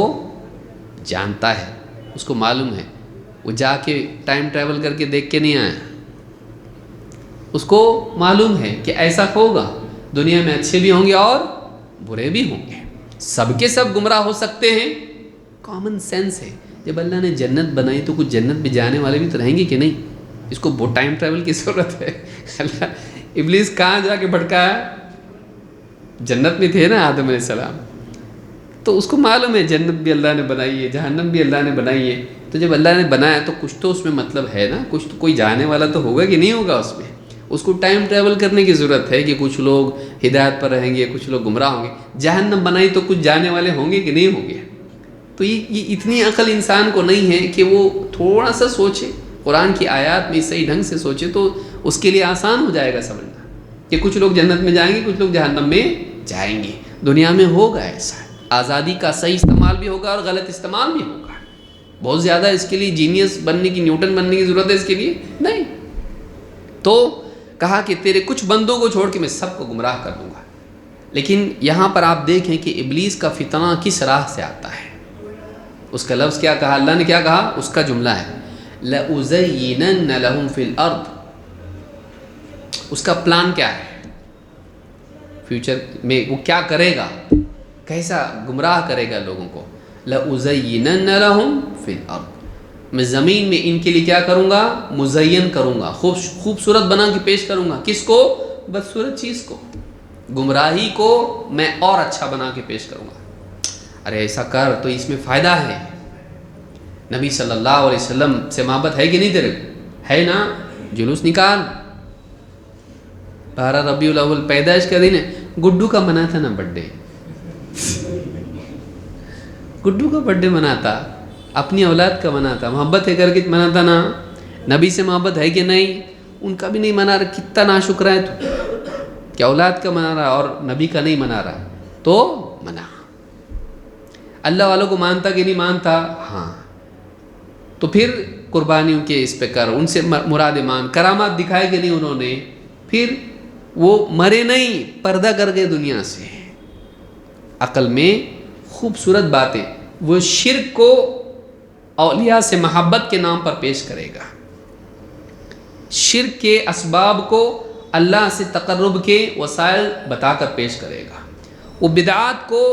جانتا ہے، اس کو معلوم ہے، وہ جا کے ٹائم ٹریول کر کے دیکھ کے نہیں آیا، اس کو معلوم ہے کہ ایسا ہوگا، دنیا میں اچھے بھی ہوں گے اور برے بھی ہوں گے، سب کے سب گمراہ ہو سکتے ہیں۔ کامن سینس ہے، جب اللہ نے جنت بنائی تو کچھ جنت میں جانے والے بھی تو رہیں گے کہ نہیں، اس کو بہت ٹائم ٹریول کی ضرورت ہے۔ اللہ ابلیس کہاں جا کے بھٹکا ہے؟ جنت میں تھے نا آدم علیہ السلام، تو اس کو معلوم ہے جنت بھی اللہ نے بنائی ہے، جہنم بھی اللہ نے بنائی ہے، تو جب اللہ نے بنایا تو کچھ تو اس میں مطلب ہے نا، کچھ تو کوئی جانے والا تو ہوگا کہ نہیں ہوگا اس میں، اس کو ٹائم ٹریول کرنے کی ضرورت ہے کہ کچھ لوگ ہدایت پر رہیں گے، کچھ لوگ گمراہ ہوں گے۔ جہنم بنائی تو کچھ جانے والے ہوں گے کہ نہیں ہوں گے؟ تو یہ اتنی عقل انسان کو نہیں ہے کہ وہ تھوڑا سا سوچے، قرآن کی آیات میں صحیح ڈھنگ سے سوچے تو اس کے لیے آسان ہو جائے گا سمجھنا کہ کچھ لوگ جنت میں جائیں گے، کچھ لوگ جہنم میں جائیں گے۔ دنیا میں ہوگا ایسا، آزادی کا صحیح استعمال بھی ہوگا اور غلط استعمال بھی ہوگا۔ بہت زیادہ اس کے لیے جینیس بننے کی، نیوٹن بننے کی ضرورت ہے اس کے لیے نہیں۔ تو کہا کہ تیرے کچھ بندوں کو چھوڑ کے میں سب کو گمراہ کر دوں گا۔ لیکن یہاں پر آپ دیکھیں کہ ابلیس کا فتنہ کس راہ سے آتا ہے، اس کا لفظ کیا کہا، اللہ نے کیا کہا، اس کا جملہ ہے لَأُزَيِّنَنَّ لَهُمْ فِي الْأَرْضِ۔ اس کا پلان کیا ہے، فیوچر میں وہ کیا کرے گا، کیسا گمراہ کرے گا لوگوں کو۔ لَأُزَيِّنَنَّ لَهُمْ فِي الْأَرْضِ، میں زمین میں ان کے لیے کیا کروں گا، مزین کروں گا، خوبصورت بنا کے پیش کروں گا۔ کس کو؟ بدصورت چیز کو، گمراہی کو میں اور اچھا بنا کے پیش کروں گا۔ ارے ایسا کر تو اس میں فائدہ ہے، نبی صلی اللہ علیہ وسلم سے محبت ہے کہ نہیں تیرے، ہے نا، جلوس نکال، 12 ربیع الاول پیدائش کا دن ہے، گڈو کا منا تھا نا برتھ ڈے، گڈو کا برتھ ڈے مناتا، اپنی اولاد کا مناتا، محبت ہے کر کے مناتا نا، نبی سے محبت ہے کہ نہیں، ان کا بھی نہیں منا رہا، کتنا ناشکر ہے تو، کہ اولاد کا منا رہا اور نبی کا نہیں منا رہا، تو منا۔ اللہ والوں کو مانتا کہ نہیں مانتا، ہاں، تو پھر قربانیوں کے اس پہ کر، ان سے مراد مان، کرامات دکھائے کہ نہیں انہوں نے، پھر وہ مرے نہیں، پردہ کر گئے دنیا سے۔ عقل میں خوبصورت باتیں، وہ شرک کو اولیاء سے محبت کے نام پر پیش کرے گا، شرک کے اسباب کو اللہ سے تقرب کے وسائل بتا کر پیش کرے گا، وہ بدعات کو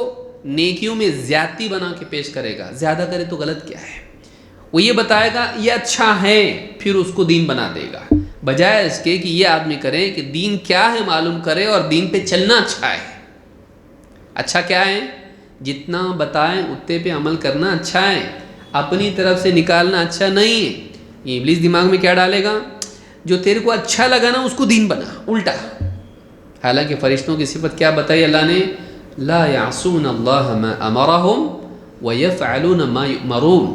نیکیوں میں زیادتی بنا کے پیش کرے گا، زیادہ کرے تو غلط کیا ہے، وہ یہ بتائے گا یہ اچھا ہے، پھر اس کو دین بنا دے گا، بجائے اس کے کہ یہ آدمی کرے کہ دین کیا ہے معلوم کرے اور دین پہ چلنا اچھا ہے۔ اچھا کیا ہے؟ جتنا بتائیں اتنے پہ عمل کرنا اچھا ہے، اپنی طرف سے نکالنا اچھا نہیں ہے۔ یہ ابلیس دماغ میں کیا ڈالے گا، جو تیرے کو اچھا لگا نا اس کو دین بنا، الٹا۔ حالانکہ فرشتوں کی صفت کیا بتائی اللہ نے، لا یعصون اللہ ما امرہم ویفعلون ما یؤمرون،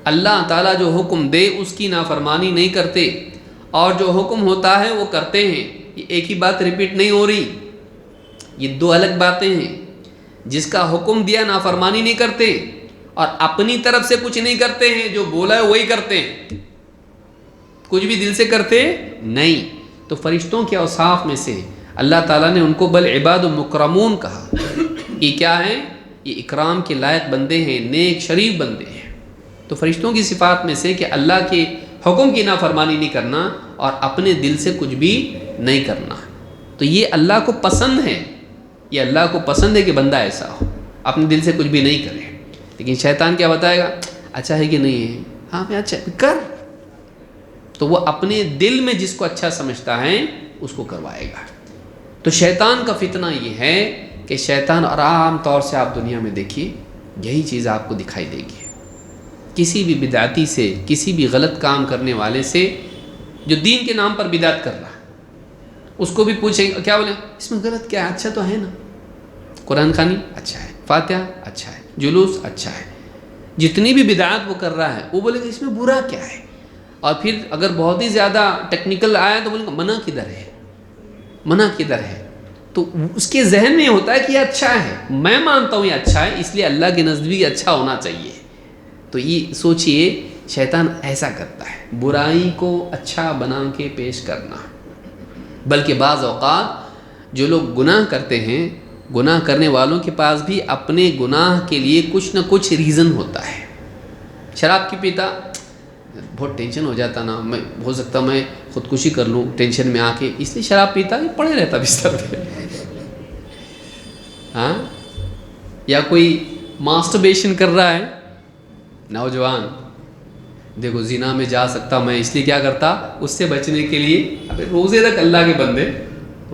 اللہ تعالیٰ جو حکم دے اس کی نافرمانی نہیں کرتے، اور جو حکم ہوتا ہے وہ کرتے ہیں۔ یہ ایک ہی بات ریپیٹ نہیں ہو رہی، یہ دو الگ باتیں ہیں۔ جس کا حکم دیا نافرمانی نہیں کرتے، اور اپنی طرف سے کچھ نہیں کرتے ہیں، جو بولا ہے وہی کرتے ہیں، کچھ بھی دل سے کرتے نہیں۔ تو فرشتوں کے اوصاف میں سے اللہ تعالیٰ نے ان کو بل عباد مکرمون کہا۔ یہ کیا ہے؟ یہ اکرام کے لائق بندے ہیں، نیک شریف بندے ہیں۔ تو فرشتوں کی صفات میں سے کہ اللہ کے حکم کی نافرمانی نہیں کرنا اور اپنے دل سے کچھ بھی نہیں کرنا، تو یہ اللہ کو پسند ہے، یہ اللہ کو پسند ہے کہ بندہ ایسا ہو، اپنے دل سے کچھ بھی نہیں کرے۔ لیکن شیطان کیا بتائے گا، اچھا ہے کہ نہیں ہے، ہاں میں اچھا کر، تو وہ اپنے دل میں جس کو اچھا سمجھتا ہے اس کو کروائے گا۔ تو شیطان کا فتنہ یہ ہے کہ شیطان، اور عام طور سے آپ دنیا میں دیکھیے یہی چیز آپ کو دکھائی دے گی، کسی بھی بدعتی سے، کسی بھی غلط کام کرنے والے سے جو دین کے نام پر بدعت کر رہا، اس کو بھی پوچھیں گے، کیا بولیں، اس میں غلط کیا ہے، اچھا تو ہے نا، قرآن خوانی اچھا ہے، فاتحہ اچھا ہے، جلوس اچھا ہے، جتنی بھی بدعات وہ کر رہا ہے وہ بولے گا اس میں برا کیا ہے، اور پھر اگر بہت ہی زیادہ ٹیکنیکل آیا تو بولے گا منع کدھر ہے، منع کدھر ہے، تو اس کے ذہن میں ہوتا ہے کہ یہ اچھا ہے، میں مانتا ہوں یہ اچھا ہے، اس لیے اللہ کے نزدیک بھی اچھا ہونا چاہیے. تو یہ سوچئے شیطان ایسا کرتا ہے، برائی کو اچھا بنا کے پیش کرنا. بلکہ بعض اوقات جو لوگ گناہ کرتے ہیں، گناہ کرنے والوں کے پاس بھی اپنے گناہ کے لیے کچھ نہ کچھ ریزن ہوتا ہے. شراب کی پیتا، بہت ٹینشن ہو جاتا نا، میں ہو سکتا میں خودکشی کر لوں ٹینشن میں آ کے، اس لیے شراب پیتا ہے، پڑے رہتا بستر پہ. ہاں، یا کوئی ماسٹربیشن کر رہا ہے نوجوان، دیکھو زنا میں جا سکتا میں، اس لیے کیا کرتا، اس سے بچنے کے لیے ابے روزے رکھ، اللہ کے بندے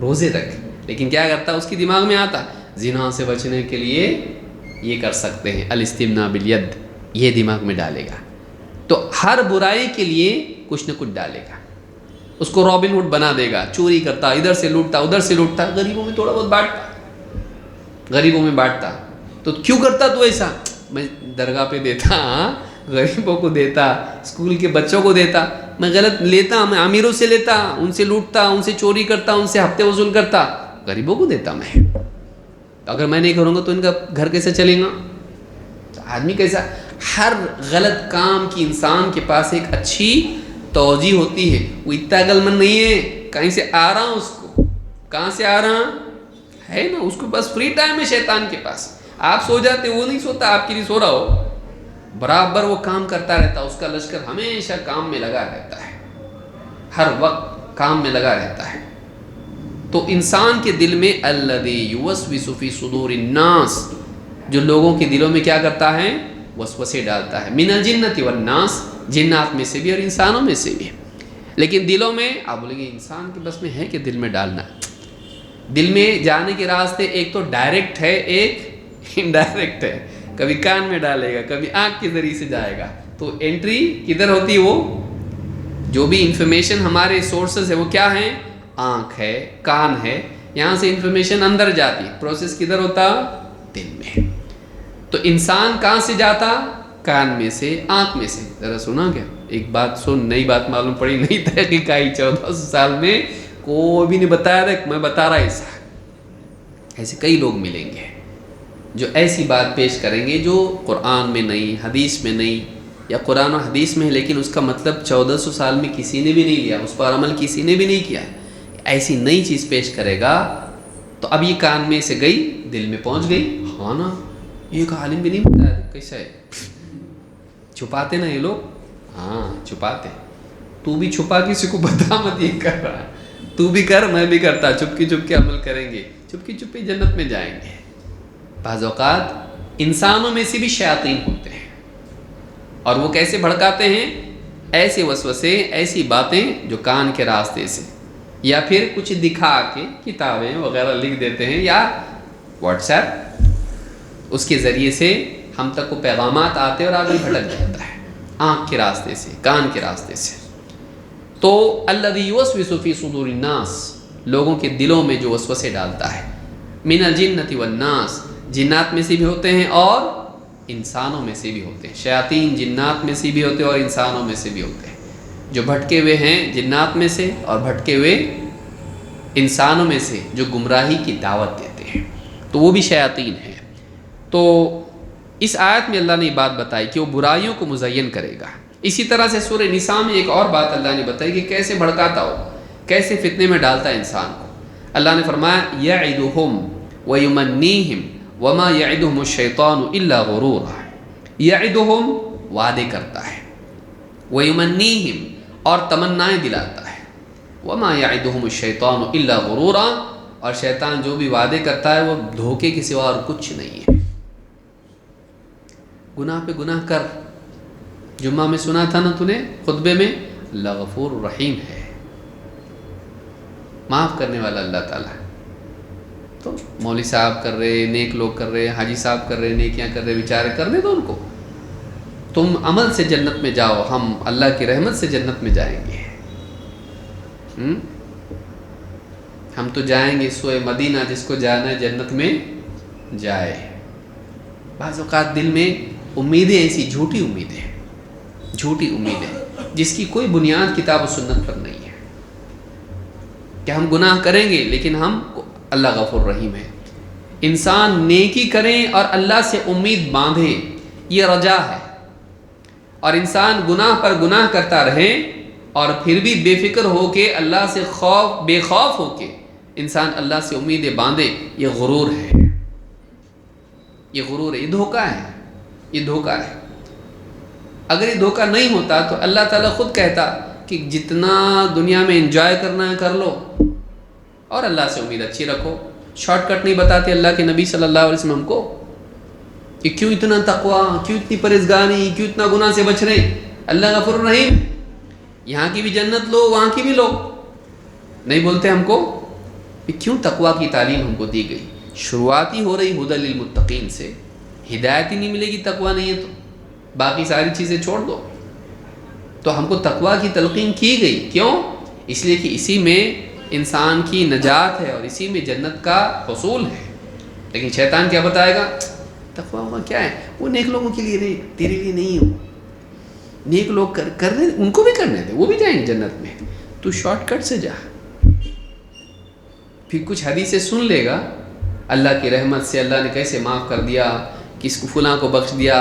روزے رکھ، لیکن کیا کرتا، اس کی دماغ میں آتا زنا سے بچنے کے لیے یہ کر سکتے ہیں، الاستمناء بالید، یہ دماغ میں ڈالے گا. تو ہر برائی کے لیے کچھ نہ کچھ ڈالے گا. اس کو رابن ہوڈ بنا دے گا، چوری کرتا، ادھر سے لوٹتا ادھر سے لوٹتا، غریبوں میں تھوڑا بہت بانٹتا، غریبوں میں بانٹتا. تو کیوں کرتا تو ایسا، میں درگاہ پہ دیتا، غریبوں کو دیتا، اسکول کے بچوں کو دیتا، میں غلط لیتا، میں امیروں سے لیتا، ان سے لوٹتا، ان سے چوری کرتا، ان سے ہفتے وصول کرتا، غریبوں کو دیتا میں. اگر میں نہیں کروں گا تو ان کا گھر کیسے چلے گا؟ آدمی کیسا، ہر غلط کام کی انسان کے پاس ایک اچھی توجہ ہوتی ہے. وہ اتنا عقل مند نہیں ہے، کہیں سے آ رہا ہوں، اس کو کہاں سے آ رہا ہے نا، اس کو بس فری ٹائم ہے شیطان کے پاس. آپ سو جاتے، وہ نہیں سوتا، آپ کے لیے سو رہا ہو، برابر وہ کام کرتا رہتا. اس کا لشکر ہمیشہ کام میں لگا رہتا ہے، ہر وقت کام میں لگا رہتا ہے. تو انسان کے دل میں الذی یوسوس فی صدور الناس، جو لوگوں کے دلوں میں کیا کرتا ہے، وسوسے ڈالتا ہے. من الجنۃ والناس، جنات میں سے بھی اور انسانوں میں سے بھی. لیکن دلوں میں، آپ بولیں گے انسان کے بس میں ہے کہ دل میں ڈالنا. دل میں جانے کے راستے ایک تو ڈائریکٹ ہے، ایک انڈائریکٹ ہے. کبھی کان میں ڈالے گا، کبھی آنکھ کے ذریعے سے جائے گا. تو انٹری کدھر ہوتی ہے؟ وہ جو بھی انفارمیشن ہمارے سورسز ہے وہ کیا ہیں؟ آنکھ ہے، کان ہے، یہاں سے انفارمیشن اندر جاتی، پروسیس کدھر ہوتا؟ دل میں. تو انسان کہاں سے جاتا؟ کان میں سے، آنکھ میں سے. ذرا سنا کیا ایک بات سن، نئی بات معلوم پڑی، نئی تحقیق آئی 1400 سال میں، کوئی بھی نہیں بتایا تھا، میں بتا رہا ایسا. ایسے کئی لوگ ملیں گے جو ایسی بات پیش کریں گے جو قرآن میں نہیں، حدیث میں نہیں، یا قرآن و حدیث میں ہے لیکن اس کا مطلب 1400 سال میں کسی نے بھی نہیں لیا، اس پر عمل کسی نے بھی نہیں کیا. ایسی نئی چیز پیش کرے گا تو اب یہ کان میں سے گئی، دل میں پہنچ گئی. ہاں نا، یہ ایک عالم بھی نہیں بتایا، کیسا ہے، چھپاتے نا یہ لوگ. ہاں چھپاتے، تو بھی چھپا کسی کو بتا مت، یہ کر رہا ہے، تو بھی کر، میں بھی کرتا، چپکی چپکی عمل کریں گے، چپکی چپکی جنت میں جائیں گے. بعض اوقات انسانوں میں سے بھی شیاطین ہوتے ہیں، اور وہ کیسے بھڑکاتے ہیں؟ ایسے وسوسے، ایسی باتیں جو کان کے راستے سے، یا پھر کچھ دکھا کے کتابیں وغیرہ لکھ دیتے ہیں، یا واٹس ایپ، اس کے ذریعے سے ہم تک کو پیغامات آتے اور آدمی بھٹک جاتا ہے، آنکھ کے راستے سے، کان کے راستے سے. تو الذی یوسوس فی صدور الناس، لوگوں کے دلوں میں جو وسوسے ڈالتا ہے. من الجنۃ والناس، جنات میں سے بھی ہوتے ہیں اور انسانوں میں سے بھی ہوتے ہیں. شیاطین جنات میں سے بھی ہوتے ہیں اور انسانوں میں سے بھی ہوتے ہیں. جو بھٹکے ہوئے ہیں جنات میں سے، اور بھٹکے ہوئے انسانوں میں سے جو گمراہی کی دعوت دیتے ہیں، تو وہ بھی شیاطین ہیں. تو اس آیت میں اللہ نے بات بتائی کہ وہ برائیوں کو مزین کرے گا. اسی طرح سے سورہ نساء میں ایک اور بات اللہ نے بتائی کہ کیسے بھڑکاتا ہو، کیسے فتنے میں ڈالتا ہے انسان کو. اللہ نے فرمایا یعدہم ویمنیہم وما یعدہم الشیطان الا غرورا. یعدہم، وعدے کرتا ہے، ویمنیہم، اور تمنائیں دلاتا ہے، وما یعدہم الشیطان الا غرورا، اور شیطان جو بھی وعدے کرتا ہے وہ دھوکے کے سوا اور کچھ نہیں ہے. گناہ پہ گناہ کر. جمعہ میں سنا تھا نا تو نے خطبے میں، اللہ غفور رحیم ہے، معاف کرنے والا اللہ تعالیٰ. تو مولوی صاحب کر رہے، نیک لوگ کر رہے، حاجی صاحب کر رہے، نیکیاں کر رہے، بیچارے کرنے دو ان کو. تم عمل سے جنت میں جاؤ، ہم اللہ کی رحمت سے جنت میں جائیں گے. ہم تو جائیں گے سوئے مدینہ، جس کو جانا ہے جنت میں جائے. بعض اوقات دل میں امیدیں ایسی جھوٹی امیدیں، جھوٹی امیدیں جس کی کوئی بنیاد کتاب و سنت پر نہیں ہے، کہ ہم گناہ کریں گے لیکن ہم اللہ غفور رحیم ہے. انسان نیکی کریں اور اللہ سے امید باندھے، یہ رجا ہے. اور انسان گناہ پر گناہ کرتا رہے اور پھر بھی بے فکر ہو کے اللہ سے بے خوف ہو کے انسان اللہ سے امیدیں باندھے، یہ غرور ہے، یہ غرور ہے، یہ دھوکہ ہے، یہ دھوکہ ہے. اگر یہ دھوکہ نہیں ہوتا تو اللہ تعالیٰ خود کہتا کہ جتنا دنیا میں انجوائے کرنا ہے کر لو اور اللہ سے امید اچھی رکھو. شارٹ کٹ نہیں بتاتے اللہ کے نبی صلی اللہ علیہ وسلم ہم کو کہ کیوں اتنا تقوی، کیوں اتنی پرہیزگاری، کیوں اتنا گناہ سے بچ رہے. اللہ غفور رحیم، یہاں کی بھی جنت لو وہاں کی بھی لو. نہیں بولتے ہم کو کہ کیوں تقوی کی تعلیم ہم کو دی گئی. شروعات ہی ہو رہی ہدی للمتقین سے. ہدایت ہی نہیں ملے گی تقوی نہیں ہے تو باقی ساری چیزیں چھوڑ دو. تو ہم کو تقوی کی تلقین کی گئی. کیوں؟ اس لیے کہ اسی میں انسان کی نجات ہے اور اسی میں جنت کا حصول ہے. لیکن شیطان کیا بتائے گا؟ تقوی وہاں کیا ہے، وہ نیک لوگوں کے لیے نہیں، تیرے لیے نہیں ہو. نیک لوگ کرنے ان کو بھی کرنے دے، وہ بھی جائیں گے جنت میں، تو شارٹ کٹ سے جا. پھر کچھ حدیثیں سن لے گا اللہ کی رحمت سے اللہ نے کیسے معاف کر دیا، کس کو فلاں کو بخش دیا،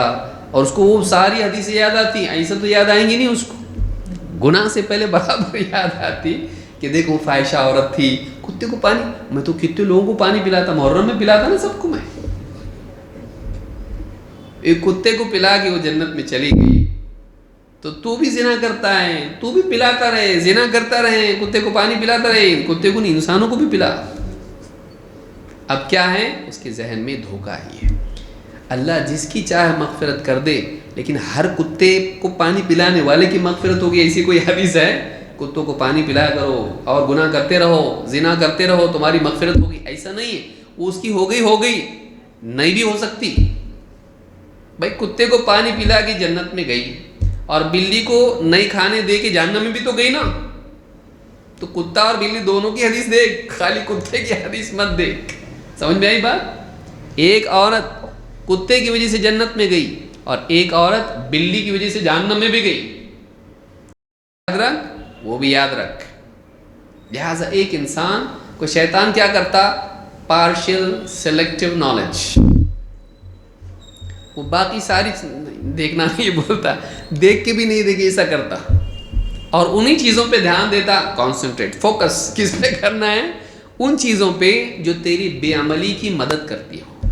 اور اس کو وہ ساری حدیثیں یاد آتی ہیں. ایسا تو یاد آئیں گی نہیں، اس کو گناہ سے پہلے برابر یاد آتی کہ دیکھو فاحشہ عورت تھی، کتے کو پانی، میں تو کتنے لوگوں کو پانی پلاتا، محرم میں پلاتا نا سب کو. میں ایک کتے کو پلا کے وہ جنت میں چلی گئی. تو بھی زنا کرتا ہے، تو بھی پلاتا رہے، زنا کرتا رہے، کتے کو پانی پلاتا رہے. کتے کو نہیں، انسانوں کو بھی پلا. اب کیا ہے اس کے ذہن میں دھوکہ ہی ہے. اللہ جس کی چاہے مغفرت کر دے، لیکن ہر کتے کو پانی پلانے والے کی مغفرت ہوگی ایسی کوئی حدیث ہے؟ کتوں کو پانی پلایا کرو اور گناہ کرتے رہو، زنا کرتے رہو، تمہاری مغفرت ہوگی، ایسا نہیں ہے. وہ اس کی ہو گئی، نہیں بھی ہو سکتی. بھائی کتے کو پانی پلا کے جنت میں گئی اور بلی کو نئے کھانے دے کے جہنم میں بھی تو گئی نا. تو کتا اور بلی دونوں کی حدیث دیکھ، خالی کتے کی حدیث مت دیکھ. سمجھ میں آئی بات؟ ایک عورت کتے کی وجہ سے جنت میں گئی اور ایک عورت بلی کی وجہ سے جہنم میں بھی گئی. یاد رکھ، وہ بھی یاد رکھ. لہٰذا ایک انسان کو شیطان کیا کرتا؟ Partial selective knowledge. وہ باقی ساری دیکھنا نہیں بولتا، دیکھ کے بھی نہیں دیکھے ایسا کرتا، اور انہی چیزوں پہ دھیان دیتا. کانسنٹریٹ، فوکس کس پہ کرنا ہے؟ ان چیزوں پہ جو تیری بے عملی کی مدد کرتی ہو،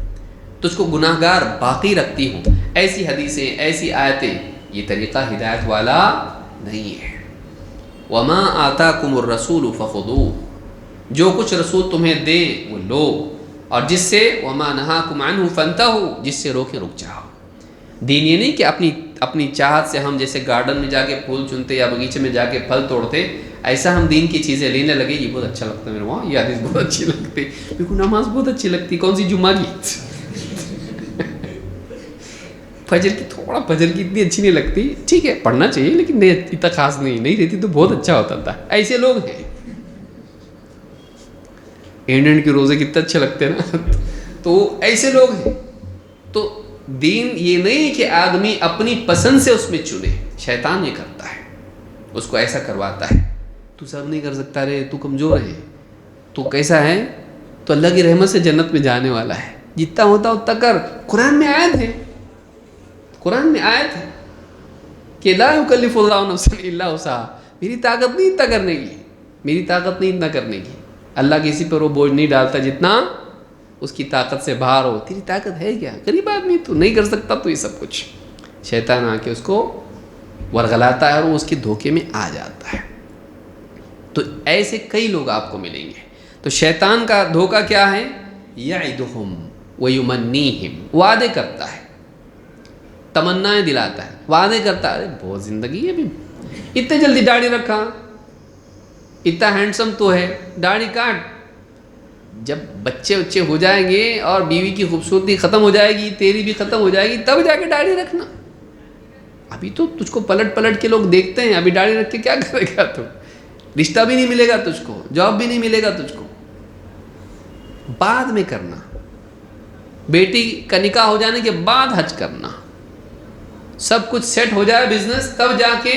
تجھ کو گناہ گار باقی رکھتی ہوں. ایسی حدیثیں، ایسی آیتیں، یہ طریقہ ہدایت والا نہیں ہے. وما آتاکم الرسول فخذوہ، جو کچھ رسول تمہیں دے وہ لو، اور جس سے وما نہاکم عنہ فانتہوا، جس سے روکے رک جاؤ. دین یہ نہیں کہ اپنی چاہت سے ہم جیسے گارڈن میں جا کے پھول چنتے یا باغیچے میں جا کے پھل توڑتے، ایسا ہم دین کی چیزیں لینے لگے. یہ بہت اچھا لگتا ہے میرے وہاں، یہ حدیث بہت اچھی لگتی، میرے کو نماز بہت اچھی لگتی. کون سی؟ جمعہ کی. فجر کی اتنی اچھی نہیں لگتی، ٹھیک ہے پڑھنا چاہیے لیکن نہیں اتنا خاص نہیں رہتی تو بہت اچھا ہوتا تھا. ایسے لوگ ہیں. انڈین کے روزے کتنے اچھے لگتے ہیں نا. تو ایسے لوگ ہیں. تو دین یہ نہیں کہ آدمی اپنی پسند سے اس میں چنے. شیطان یہ کرتا ہے، اس کو ایسا کرواتا ہے. تو سب نہیں کر سکتا رے، تو کمزور ہے، تو کیسا ہے؟ تو اللہ کی رحمت سے جنت میں جانے والا ہے. جتنا ہوتا اتنا کر. قرآن میں آیت ہے کہ لا یکلف اللہ نفسا الا وسعہا. میری طاقت نہیں اتنا کرنے کی. اللہ کسی پر وہ بوجھ نہیں ڈالتا جتنا اس کی طاقت سے باہر ہو. تیری طاقت ہے کیا؟ غریب آدمی تو نہیں کر سکتا تو یہ سب کچھ. شیطان آ کے اس کو ورغلاتا ہے اور وہ اس کے دھوکے میں آ جاتا ہے. تو ایسے کئی لوگ آپ کو ملیں گے. تو شیطان کا دھوکہ کیا ہے؟ یعدہم ویمنیہم، وعدے کرتا ہے، تمنائیں دلاتا ہے، وعدے کرتا ہے. بہت زندگی ہے بھی، اتنے جلدی داڑھی رکھا، اتنا ہینڈسم تو ہے، داڑھی کاٹ. جب بچے ہو جائیں گے اور بیوی کی خوبصورتی ختم ہو جائے گی، تیری بھی ختم ہو جائے گی، تب جا کے داڑھی رکھنا. ابھی تو تجھ کو پلٹ کے لوگ دیکھتے ہیں. ابھی داڑھی رکھ کے کیا کرے گا؟ تو رشتہ بھی نہیں ملے گا تجھ کو، جاب بھی نہیں ملے گا تجھ کو. بعد میں کرنا، بیٹی کا نکاح ہو جانے کے بعد حج کرنا، سب کچھ سیٹ ہو جائے بزنس، تب جا کے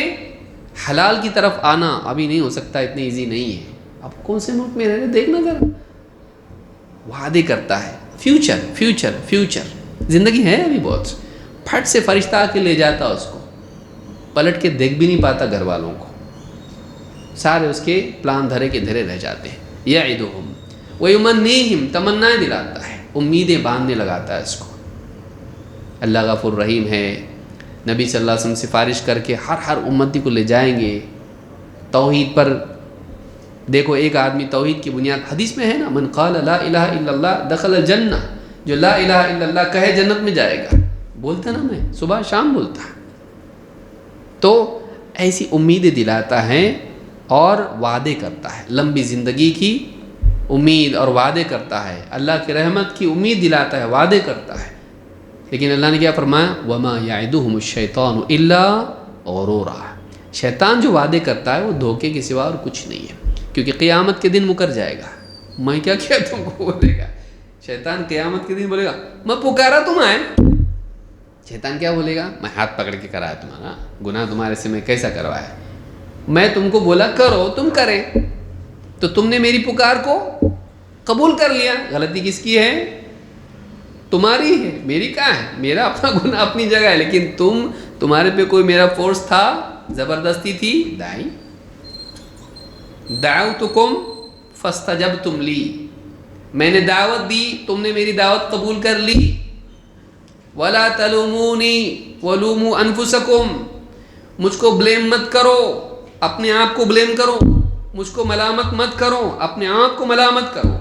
حلال کی طرف آنا. ابھی نہیں ہو سکتا، اتنی ایزی نہیں ہے. اب کون سے ملک میں رہ رہے دیکھنا ذرا. وعدے کرتا ہے، فیوچر فیوچر فیوچر، زندگی ہے ابھی بہت، پھٹ سے فرشتہ آ کے لے جاتا اس کو، پلٹ کے دیکھ بھی نہیں پاتا گھر والوں کو، سارے اس کے پلان دھرے کے دھرے رہ جاتے ہیں۔ یعدہم ویمنیہم، تمنائیں دلاتا ہے، امیدیں باندھنے لگاتا ہے اس کو۔ اللہ غفور رحیم ہے، نبی صلی اللہ علیہ وسلم سفارش کر کے ہر امتی کو لے جائیں گے توحید پر۔ دیکھو ایک آدمی توحید کی بنیاد، حدیث میں ہے نا، من قال لا الہ الا اللہ دخل الجنہ، جو لا الہ الا اللہ کہے جنت میں جائے گا۔ بولتا نا، میں صبح شام بولتا۔ تو ایسی امیدیں دلاتا ہے اور وعدے کرتا ہے، لمبی زندگی کی امید اور وعدے کرتا ہے، اللہ کی رحمت کی امید دلاتا ہے، وعدے کرتا ہے۔ لیکن اللہ نے کیا فرمایا؟ وما یعدہم الشیطان الا غرورا، شیطان جو وعدے کرتا ہے وہ دھوکے کے سوا اور کچھ نہیں ہے، کیونکہ قیامت کے دن مکر جائے گا۔ میں کیا کیا تم کو بولے گا؟ شیطان قیامت کے دن بولے گا میں پکارا تم آئے۔ شیطان کیا بولے گا؟ میں ہاتھ پکڑ کے کرایا تمہارا گناہ، تمہارے سے میں کیسا کروایا؟ میں تم کو بولا کرو، تم کرے، تو تم نے میری پکار کو قبول کر لیا۔ غلطی کس کی ہے؟ تمہاری ہے، میری کہاں ہے؟ میرا اپنا گناہ اپنی جگہ ہے، لیکن تمہارے پہ کوئی میرا فورس تھا، زبردستی تھی؟ دائی دعوتکم فاستجبتم لی، میں نے دعوت دی، تم نے میری دعوت قبول کر لی۔ ولا تلومونی ولوموا انفسکم، مجھ کو بلیم مت کرو، اپنے آپ کو بلیم کرو، مجھ کو ملامت مت کرو، اپنے آپ کو ملامت کرو۔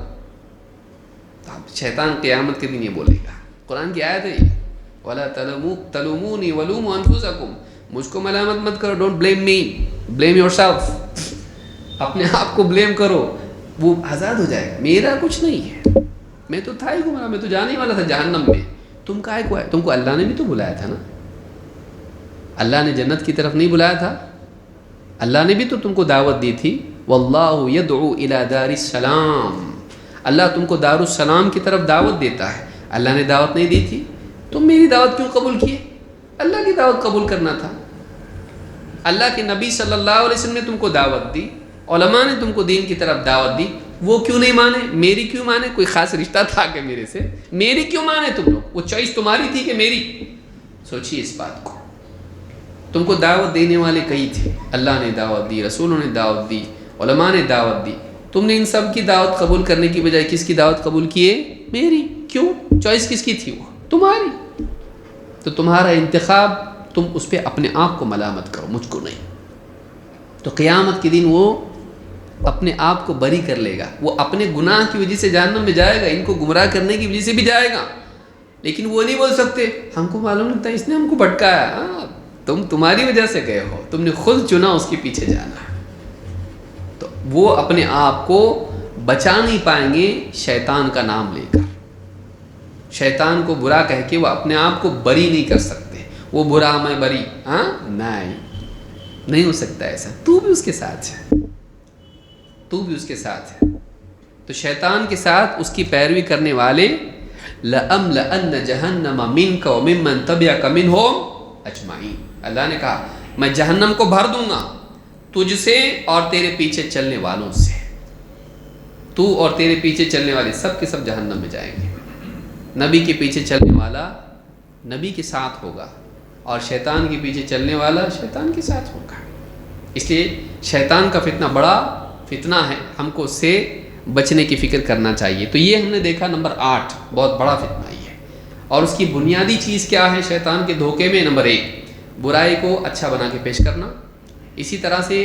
شیطان قیامت کے دن یہ بولے گا، قرآن کی آیت ہے یہ، ولا تلومونی ولوموا انفسکم، مجھ کو ملامت مت کرو، don't blame me, blame your self, اپنے آپ کو بلیم کرو، وہ آزاد ہو جائے گا۔ میرا کچھ نہیں ہے، میں تو تھا ہی گمراہ، میں تو جانے والا تھا جہنم میں، تم کائے کو آئے؟ تم کو اللہ نے بھی تو بلایا تھا نا، اللہ نے جنت کی طرف نہیں بلایا تھا؟ اللہ نے بھی تو تم کو دعوت دی تھی، واللہ یدعو الی دار السلام، اللہ تم کو دار السلام کی طرف دعوت دیتا ہے۔ اللہ نے دعوت نہیں دی تھی؟ تم میری دعوت کیوں قبول کیے؟ اللہ کی دعوت قبول کرنا تھا۔ اللہ کے نبی صلی اللہ علیہ وسلم نے تم کو دعوت دی، علماء نے تم کو دین کی طرف دعوت دی، وہ کیوں نہیں مانے؟ میری کیوں مانے؟ کوئی خاص رشتہ تھا کہ میرے سے؟ میری کیوں مانے تم لوگ؟ وہ چوائس تمہاری تھی کہ میری؟ سوچیے اس بات کو۔ تم کو دعوت دینے والے کئی تھے، اللہ نے دعوت دی، رسولوں نے دعوت دی، علماء نے دعوت دی، تم نے ان سب کی دعوت قبول کرنے کی بجائے کس کی دعوت قبول کیے؟ میری۔ کیوں؟ چوائس کس کی تھی؟ وہ تمہاری۔ تو تمہارا انتخاب، تم اس پہ اپنے آپ کو ملامت کرو، مجھ کو نہیں۔ تو قیامت کے دن وہ اپنے آپ کو بری کر لے گا، وہ اپنے گناہ کی وجہ سے جہنم میں جائے گا، ان کو گمراہ کرنے کی وجہ سے بھی جائے گا، لیکن وہ نہیں بول سکتے ہم کو معلوم نہیں تھا، اس نے ہم کو بھٹکایا، تمہاری وجہ سے گئے ہو، تم نے خود چنا اس کے پیچھے جانا۔ تو وہ اپنے آپ کو بچا نہیں پائیں گے شیطان کا نام لے کر، شیطان کو برا کہہ کے وہ اپنے آپ کو بری نہیں کر سکتے، وہ برا میں بری، نہیں ہو سکتا ایسا۔ تو بھی اس کے ساتھ ہے، تو بھی اس کے ساتھ ہے۔ تو شیطان کے ساتھ اس کی پیروی کرنے والے لَأَمْلَأَنَّ جَهَنَّمَ مِنْكَ وَمِمَّنْ تَبِعَكَ مِنْهُمْ أَجْمَعِينَ، اللہ نے کہا میں جہنم کو بھر دوں گا تجھ سے اور تیرے پیچھے چلنے والوں سے، تو اور تیرے پیچھے چلنے والے سب کے سب جہنم میں جائیں گے۔ نبی کے پیچھے چلنے والا نبی کے ساتھ ہوگا، اور شیطان کے پیچھے چلنے والا شیطان کے ساتھ ہوگا۔ اس لیے شیطان کا فتنہ بڑا فتنہ ہے، ہم کو اس سے بچنے کی فکر کرنا چاہیے۔ تو یہ ہم نے دیکھا نمبر 8، بہت بڑا فتنہ ہی ہے، اور اس کی بنیادی چیز کیا ہے شیطان کے دھوکے میں؟ نمبر 1، برائی کو اچھا بنا کے پیش کرنا، اسی طرح سے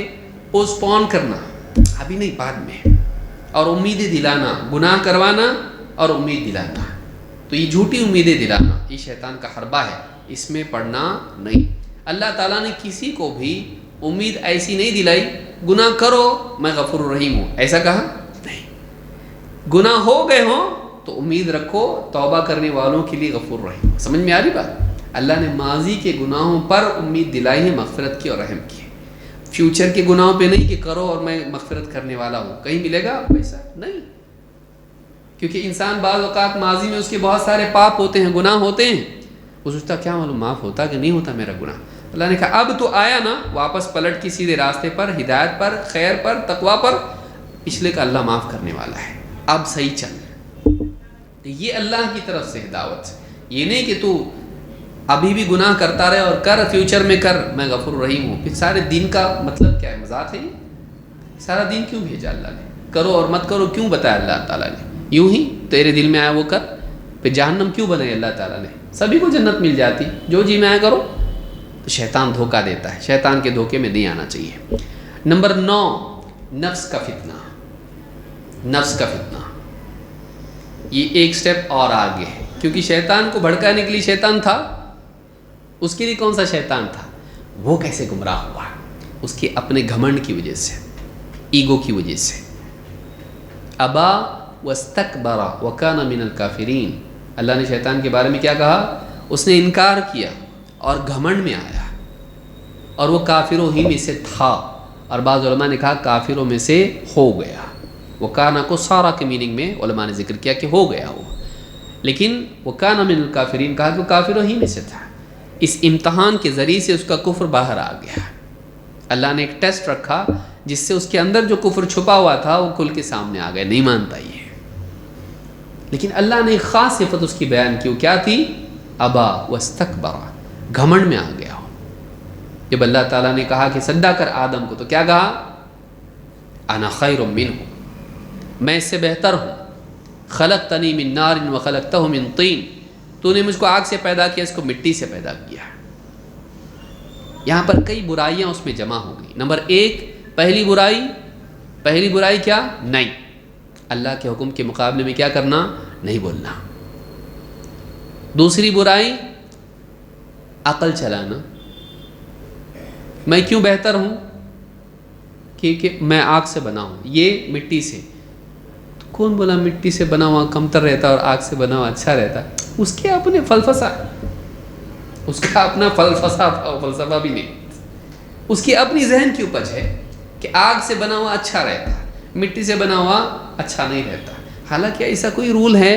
پوسٹ پون کرنا، ابھی نہیں بعد میں، اور امیدیں دلانا، گناہ کروانا اور امید دلانا۔ تو یہ جھوٹی امیدیں دلانا یہ شیطان کا حربہ ہے، اس میں پڑنا نہیں۔ اللہ تعالیٰ نے کسی کو بھی امید ایسی نہیں دلائی گناہ کرو میں غفور الرحیم ہوں، ایسا کہا نہیں۔ گناہ ہو گئے ہوں تو امید رکھو توبہ کرنے والوں کے لیے غفور الرحیم۔ سمجھ میں آ رہی بات؟ اللہ نے ماضی کے گناہوں پر امید دلائی ہے مغفرت کی اور رحم کی، فیوچر کے گناہوں پہ نہیں کہ کرو اور میں مغفرت کرنے والا ہوں، کہیں ملے گا ویسا نہیں۔ کیونکہ انسان بعض اوقات ماضی میں اس کے بہت سارے پاپ ہوتے ہیں، گناہ ہوتے ہیں، وہ سوچتا کیا معلوم معاف ہوتا کہ نہیں ہوتا میرا گناہ۔ اللہ نے کہا اب تو آیا نا، واپس پلٹ کی سیدھے راستے پر، ہدایت پر، خیر پر، تقوی پر، پچھلے کا اللہ معاف کرنے والا ہے، اب صحیح چل۔ یہ اللہ کی طرف سے دعوت ہے، یہ نہیں کہ تو ابھی بھی گناہ کرتا رہے اور کر، فیوچر میں کر، میں غفور رحیم ہوں۔ پھر سارے دین کا مطلب کیا ہے؟ مذاق ہے یہ؟ سارا دین کیوں بھیجا اللہ نے؟ کرو اور مت کرو کیوں بتایا اللہ تعالیٰ نے؟ یوں ہی تیرے دل میں آیا وہ کر۔ پھر جہنم کیوں بنائی اللہ تعالیٰ نے؟ سبھی کو جنت مل جاتی، جو جی میں آیا کرو۔ تو شیطان دھوکہ دیتا ہے، شیطان کے دھوکے میں نہیں آنا چاہیے۔ نمبر 9، نفس کا فتنہ۔ نفس کا فتنہ یہ ایک سٹیپ اور آگے ہے، کیونکہ شیطان کو بھڑکانے کے لیے شیطان تھا، اس کے لیے کون سا شیطان تھا؟ وہ کیسے گمراہ ہوا؟ اس کے اپنے گھمنڈ کی وجہ سے، ایگو کی وجہ سے۔ ابا واستکبر وکان من الکافرین، اللہ نے شیطان کے بارے میں کیا کہا؟ اس نے انکار کیا اور گھمنڈ میں آیا، اور وہ کافروں ہی میں سے تھا، اور بعض علماء نے کہا کافروں میں سے ہو گیا۔ وکانا کو سارا کے میننگ میں علماء نے ذکر کیا کہ ہو گیا وہ، لیکن وکانا من الکافرین کہا کہ وہ کافروں ہی میں سے تھا۔ اس امتحان کے ذریعے سے اس کا کفر باہر آ گیا۔ اللہ نے ایک ٹیسٹ رکھا جس سے اس کے اندر جو کفر چھپا ہوا تھا وہ کھل کے سامنے آ گیا، نہیں مانتا یہ۔ لیکن اللہ نے ایک خاص صفت اس کی بیان کی، وہ کیا تھی؟ ابا واستکبر، گھمنڈ میں آ گیا۔ جب اللہ تعالیٰ نے کہا کہ سجدہ کر آدم کو، تو کیا کہا؟ انا خیر منہ، میں اس سے بہتر ہوں۔ خلقتنی من نار وخلقتہ من طین، تو نے مجھ کو آگ سے پیدا کیا، اس کو مٹی سے پیدا کیا۔ یہاں پر کئی برائیاں اس میں جمع ہو گئی۔ نمبر 1، پہلی برائی کیا؟ نہیں، اللہ کے حکم کے مقابلے میں کیا کرنا؟ نہیں بولنا۔ دوسری برائی عقل چلانا، میں کیوں بہتر ہوں؟ کیونکہ میں آگ سے بنا ہوں، یہ مٹی سے۔ تو کون بولا مٹی سے بنا ہوا کمتر رہتا اور آگ سے بنا ہوا اچھا رہتا؟ اس کے اپنے فلسفہ، اس کا اپنا فلسفہ بھی نہیں، اس کی اپنی ذہن کی اپج ہے کہ آگ سے بنا ہوا اچھا رہتا، مٹی سے بنا ہوا اچھا نہیں رہتا۔ حالانکہ ایسا کوئی رول ہے؟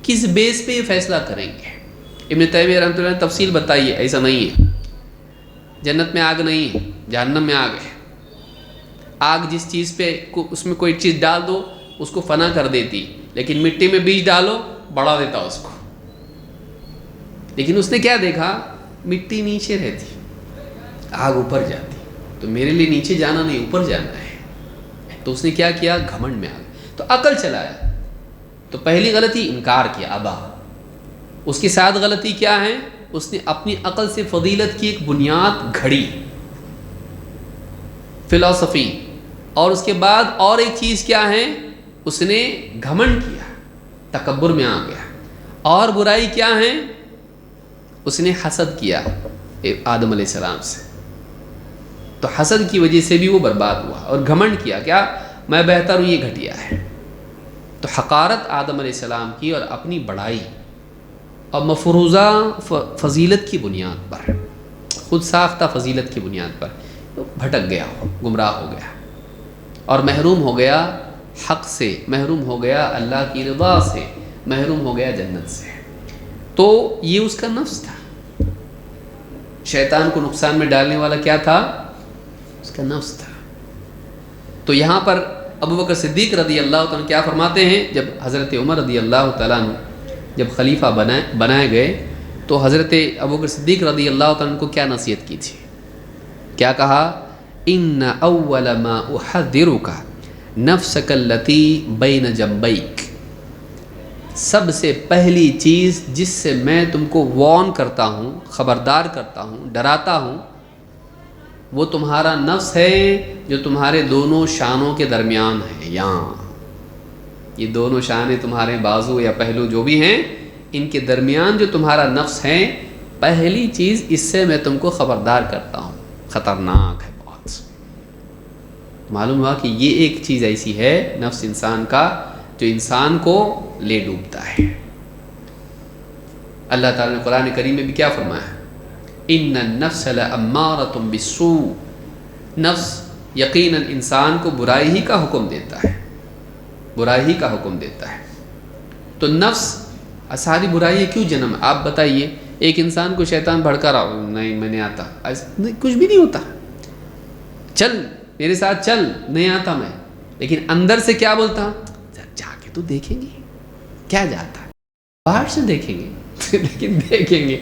کس بیس پہ یہ فیصلہ کریں گے؟ ابن تیمیہ رحمۃ اللہ نے تفصیل بتائی ہے، ایسا نہیں ہے۔ جنت میں آگ نہیں ہے، جہنم میں آگ ہے۔ آگ جس چیز پہ اس میں کوئی چیز ڈال دو اس کو فنا کر دیتی، لیکن مٹی میں بیج ڈالو بڑھا دیتا اس کو۔ لیکن اس نے کیا دیکھا؟ مٹی نیچے رہتی، آگ اوپر جاتی، تو میرے لیے نیچے جانا نہیں، اوپر جانا ہے۔ تو اس نے کیا کیا؟ گھمنڈ میں آ گیا، تو عقل چلایا۔ تو پہلی غلطی انکار کیا، ابا۔ اس کے ساتھ غلطی کیا ہے؟ اس نے اپنی عقل سے فضیلت کی ایک بنیاد گھڑی، فلسفی۔ اور اس کے بعد اور ایک چیز کیا ہے؟ اس نے گھمنڈ کیا، تکبر میں آ گیا۔ اور برائی کیا ہے؟ اس نے حسد کیا آدم علیہ السلام سے، تو حسد کی وجہ سے بھی وہ برباد ہوا۔ اور گھمنڈ کیا، کیا میں بہتر ہوں، یہ گھٹیا ہے۔ تو حقارت آدم علیہ السلام کی اور اپنی بڑائی اور مفروضہ فضیلت کی بنیاد پر، خود ساختہ فضیلت کی بنیاد پر بھٹک گیا، گمراہ ہو گیا، اور محروم ہو گیا حق سے، محروم ہو گیا اللہ کی رضا سے، محروم ہو گیا جنت سے۔ تو یہ اس کا نفس تھا۔ شیطان کو نقصان میں ڈالنے والا کیا تھا؟ اس کا نفس تھا۔ تو یہاں پر ابو بکر صدیق رضی اللہ تعالیٰ عنہ کیا فرماتے ہیں؟ جب حضرت عمر رضی اللہ تعالیٰ عنہ جب خلیفہ بنائے گئے، تو حضرت ابو بکر صدیق رضی اللہ تعالیٰ عنہ کو کیا نصیحت کی تھی؟ کیا کہا؟ ان اول ما احذرک نفسک التی بین جنبیک، سب سے پہلی چیز جس سے میں تم کو وارن کرتا ہوں، خبردار کرتا ہوں، ڈراتا ہوں، وہ تمہارا نفس ہے جو تمہارے دونوں شانوں کے درمیان ہے۔ یہاں یہ دونوں شانے تمہارے بازو یا پہلو جو بھی ہیں، ان کے درمیان جو تمہارا نفس ہے، پہلی چیز اس سے میں تم کو خبردار کرتا ہوں، خطرناک ہے بہت۔ معلوم ہوا کہ یہ ایک چیز ایسی ہے نفس انسان کا جو انسان کو لے ڈوبتا ہے۔ اللہ تعالیٰ نے قرآن کریم میں بھی کیا فرمایا؟ ان النفس لامارۃ بالسوء، نفس یقیناً انسان کو برائی ہی کا حکم دیتا ہے، برائی ہی کا حکم دیتا ہے۔ تو نفس ساری برائی کیوں جنم ہے؟ آپ بتائیے، ایک انسان کو شیطان بھڑکا رہا، نہیں میں نہیں آتا، کچھ بھی نہیں ہوتا، چل میرے ساتھ چل، نہیں آتا میں، لیکن اندر سے کیا بولتا؟ جا کے تو دیکھیں گے کیا جاتا ہے، باہر سے دیکھیں گے لیکن دیکھیں گے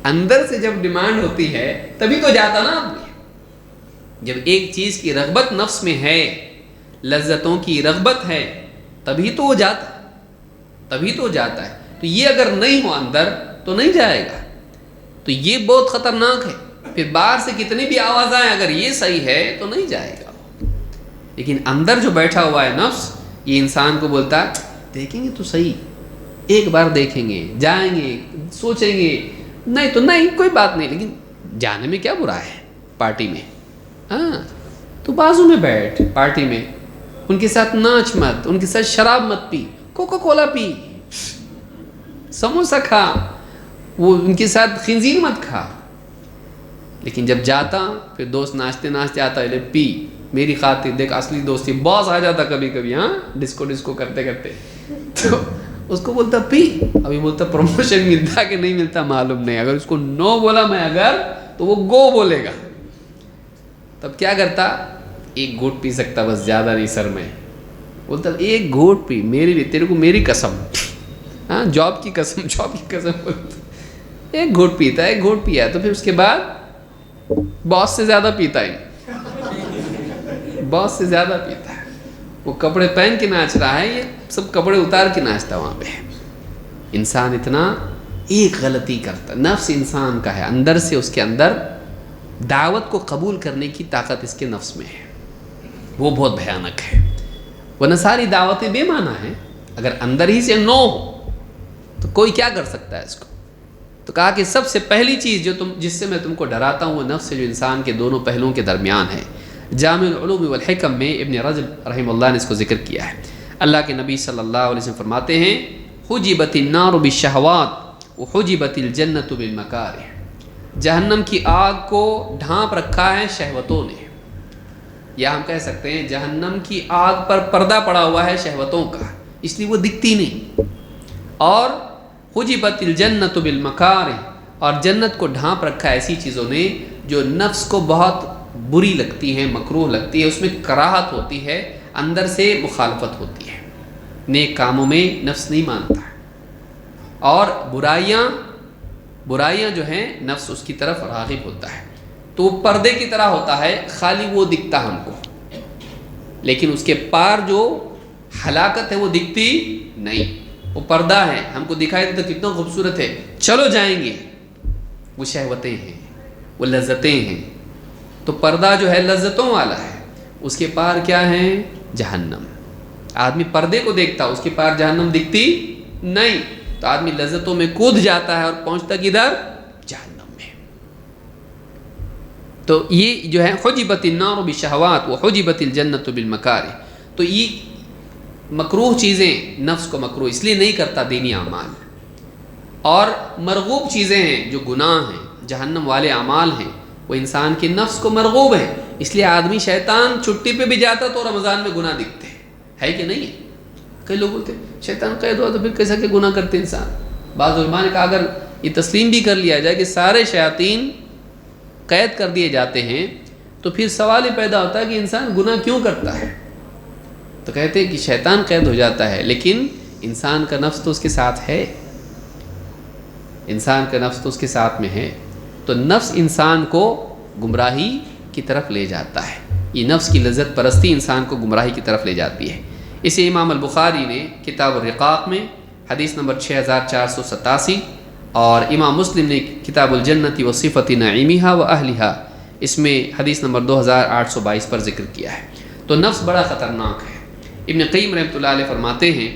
اندر سے جب ڈیمانڈ ہوتی ہے تبھی تو جاتا نا آدمی. جب ایک چیز کی رغبت نفس میں ہے، لذتوں کی رغبت ہے، تبھی تو وہ جاتا ہے، تبھی تو جاتا ہے. تو یہ اگر نہیں ہو اندر تو نہیں جائے گا. تو یہ بہت خطرناک ہے. پھر باہر سے کتنی بھی آواز آئیں اگر یہ صحیح ہے تو نہیں جائے گا. لیکن اندر جو بیٹھا ہوا ہے نفس، یہ انسان کو بولتا ہے دیکھیں گے تو صحیح، ایک بار دیکھیں گے، جائیں گے، سوچیں گے، نہیں تو نہیں کوئی بات نہیں، لیکن جانے میں کیا برا ہے پارٹی میں. ہاں تو بازو میں بیٹھ پارٹی میں، ان کے ساتھ ناچ مت، ان کے ساتھ شراب مت پی، کوکا کولا پی، سموسا کھا، وہ ان کے ساتھ خنزیر مت کھا. لیکن جب جاتا پھر دوست ناچتے ناچتے آتا ہے، لے پی میری خاطر، دیکھ اصلی دوستی. باس آ جاتا کبھی کبھی، ہاں ڈسکو کرتے کرتے، تو اس کو بولتا پی. ابھی بولتا پروموشن ملتا کہ نہیں ملتا معلوم نہیں. اگر اس کو نو بولا میں اگر، تو وہ گو بولے گا. تب کیا کرتا؟ ایک گھوٹ پی سکتا بس، زیادہ نہیں سر میں. بولتا ایک گھوٹ پی میرے لیے، تیرے کو میری قسم، ہاں جاب کی قسم بولتا. ایک گھوٹ پیتا ہے، ایک گھوٹ پیا تو پھر اس کے بعد باس سے زیادہ پیتا ہے، باس سے زیادہ پیتا ہے. وہ کپڑے پہن کے ناچ رہا ہے، یہ سب کپڑے اتار کے ناچتا وہاں پہ. انسان اتنا ایک غلطی کرتا، نفس انسان کا ہے، اندر سے اس کے اندر دعوت کو قبول کرنے کی طاقت اس کے نفس میں ہے، وہ بہت بھیانک ہے. ورنہ ساری دعوتیں بے معنی ہیں. اگر اندر ہی سے نو ہو تو کوئی کیا کر سکتا ہے اس کو. تو کہا کہ سب سے پہلی چیز جس سے میں تم کو ڈراتا ہوں وہ نفس ہے، جو انسان کے دونوں پہلوؤں کے درمیان ہے. جامع العلوم والحکم میں ابن رجب رحمہ اللہ نے اس کو ذکر کیا ہے. اللہ کے نبی صلی اللہ علیہ وسلم فرماتے ہیں حجبت النار بالشہوات وحجبت الجنت بالمکارہ. جہنم کی آگ کو ڈھانپ رکھا ہے شہوتوں نے، یا ہم کہہ سکتے ہیں جہنم کی آگ پر پردہ پڑا ہوا ہے شہوتوں کا، اس لیے وہ دکھتی نہیں. اور حجبت الجنت بالمکارہ، اور جنت کو ڈھانپ رکھا ہے ایسی چیزوں نے جو نفس کو بہت بری لگتی ہیں، مکروہ لگتی ہے، اس میں کراہت ہوتی ہے، اندر سے مخالفت ہوتی ہے. نیک کاموں میں نفس نہیں مانتا. اور برائیاں جو ہیں نفس اس کی طرف راغب ہوتا ہے. تو وہ پردے کی طرح ہوتا ہے، خالی وہ دکھتا ہم کو، لیکن اس کے پار جو ہلاکت ہے وہ دکھتی نہیں. وہ پردہ ہے، ہم کو دکھائی دیتا کتنا خوبصورت ہے، چلو جائیں گے. وہ شہوتیں ہیں، وہ لذتیں ہیں. تو پردہ جو ہے لذتوں والا ہے، اس کے پار کیا ہے؟ جہنم. آدمی پردے کو دیکھتا، اس کے پار جہنم دکھتی نہیں. تو آدمی لذتوں میں کود جاتا ہے اور پہنچتا کدھر؟ جہنم میں. تو یہ جو ہے حجبت النار بالشہوات وحجبت الجنت بالمکارہ. تو یہ مکروہ چیزیں نفس کو مکروہ اس لیے نہیں کرتا دینی اعمال، اور مرغوب چیزیں ہیں جو گناہ ہیں، جہنم والے اعمال ہیں، وہ انسان کے نفس کو مرغوب ہیں. اس لیے آدمی شیطان چھٹی پہ بھی جاتا تو رمضان میں گناہ دکھتے ہیں، ہے کہ نہیں ہے؟ کئی لوگ بولتے شیطان قید ہوا تو پھر کیسا کہ گناہ کرتے انسان. بعض علماء نے کہا اگر یہ تسلیم بھی کر لیا جائے کہ سارے شیاطین قید کر دیے جاتے ہیں تو پھر سوال یہ پیدا ہوتا ہے کہ انسان گناہ کیوں کرتا ہے. تو کہتے ہیں کہ شیطان قید ہو جاتا ہے لیکن انسان کا نفس تو اس کے ساتھ ہے، انسان کا نفس تو اس کے ساتھ میں ہے. تو نفس انسان کو گمراہی کی طرف لے جاتا ہے. یہ نفس کی لذت پرستی انسان کو گمراہی کی طرف لے جاتی ہے. اسے امام البخاری نے کتاب الرقاق میں حدیث نمبر 6487، اور امام مسلم نے کتاب الجنت و صفت نعیمہا و اہلہا اس میں حدیث نمبر 2822 پر ذکر کیا ہے. تو نفس بڑا خطرناک ہے. ابن قیم رحمۃ اللہ علیہ فرماتے ہیں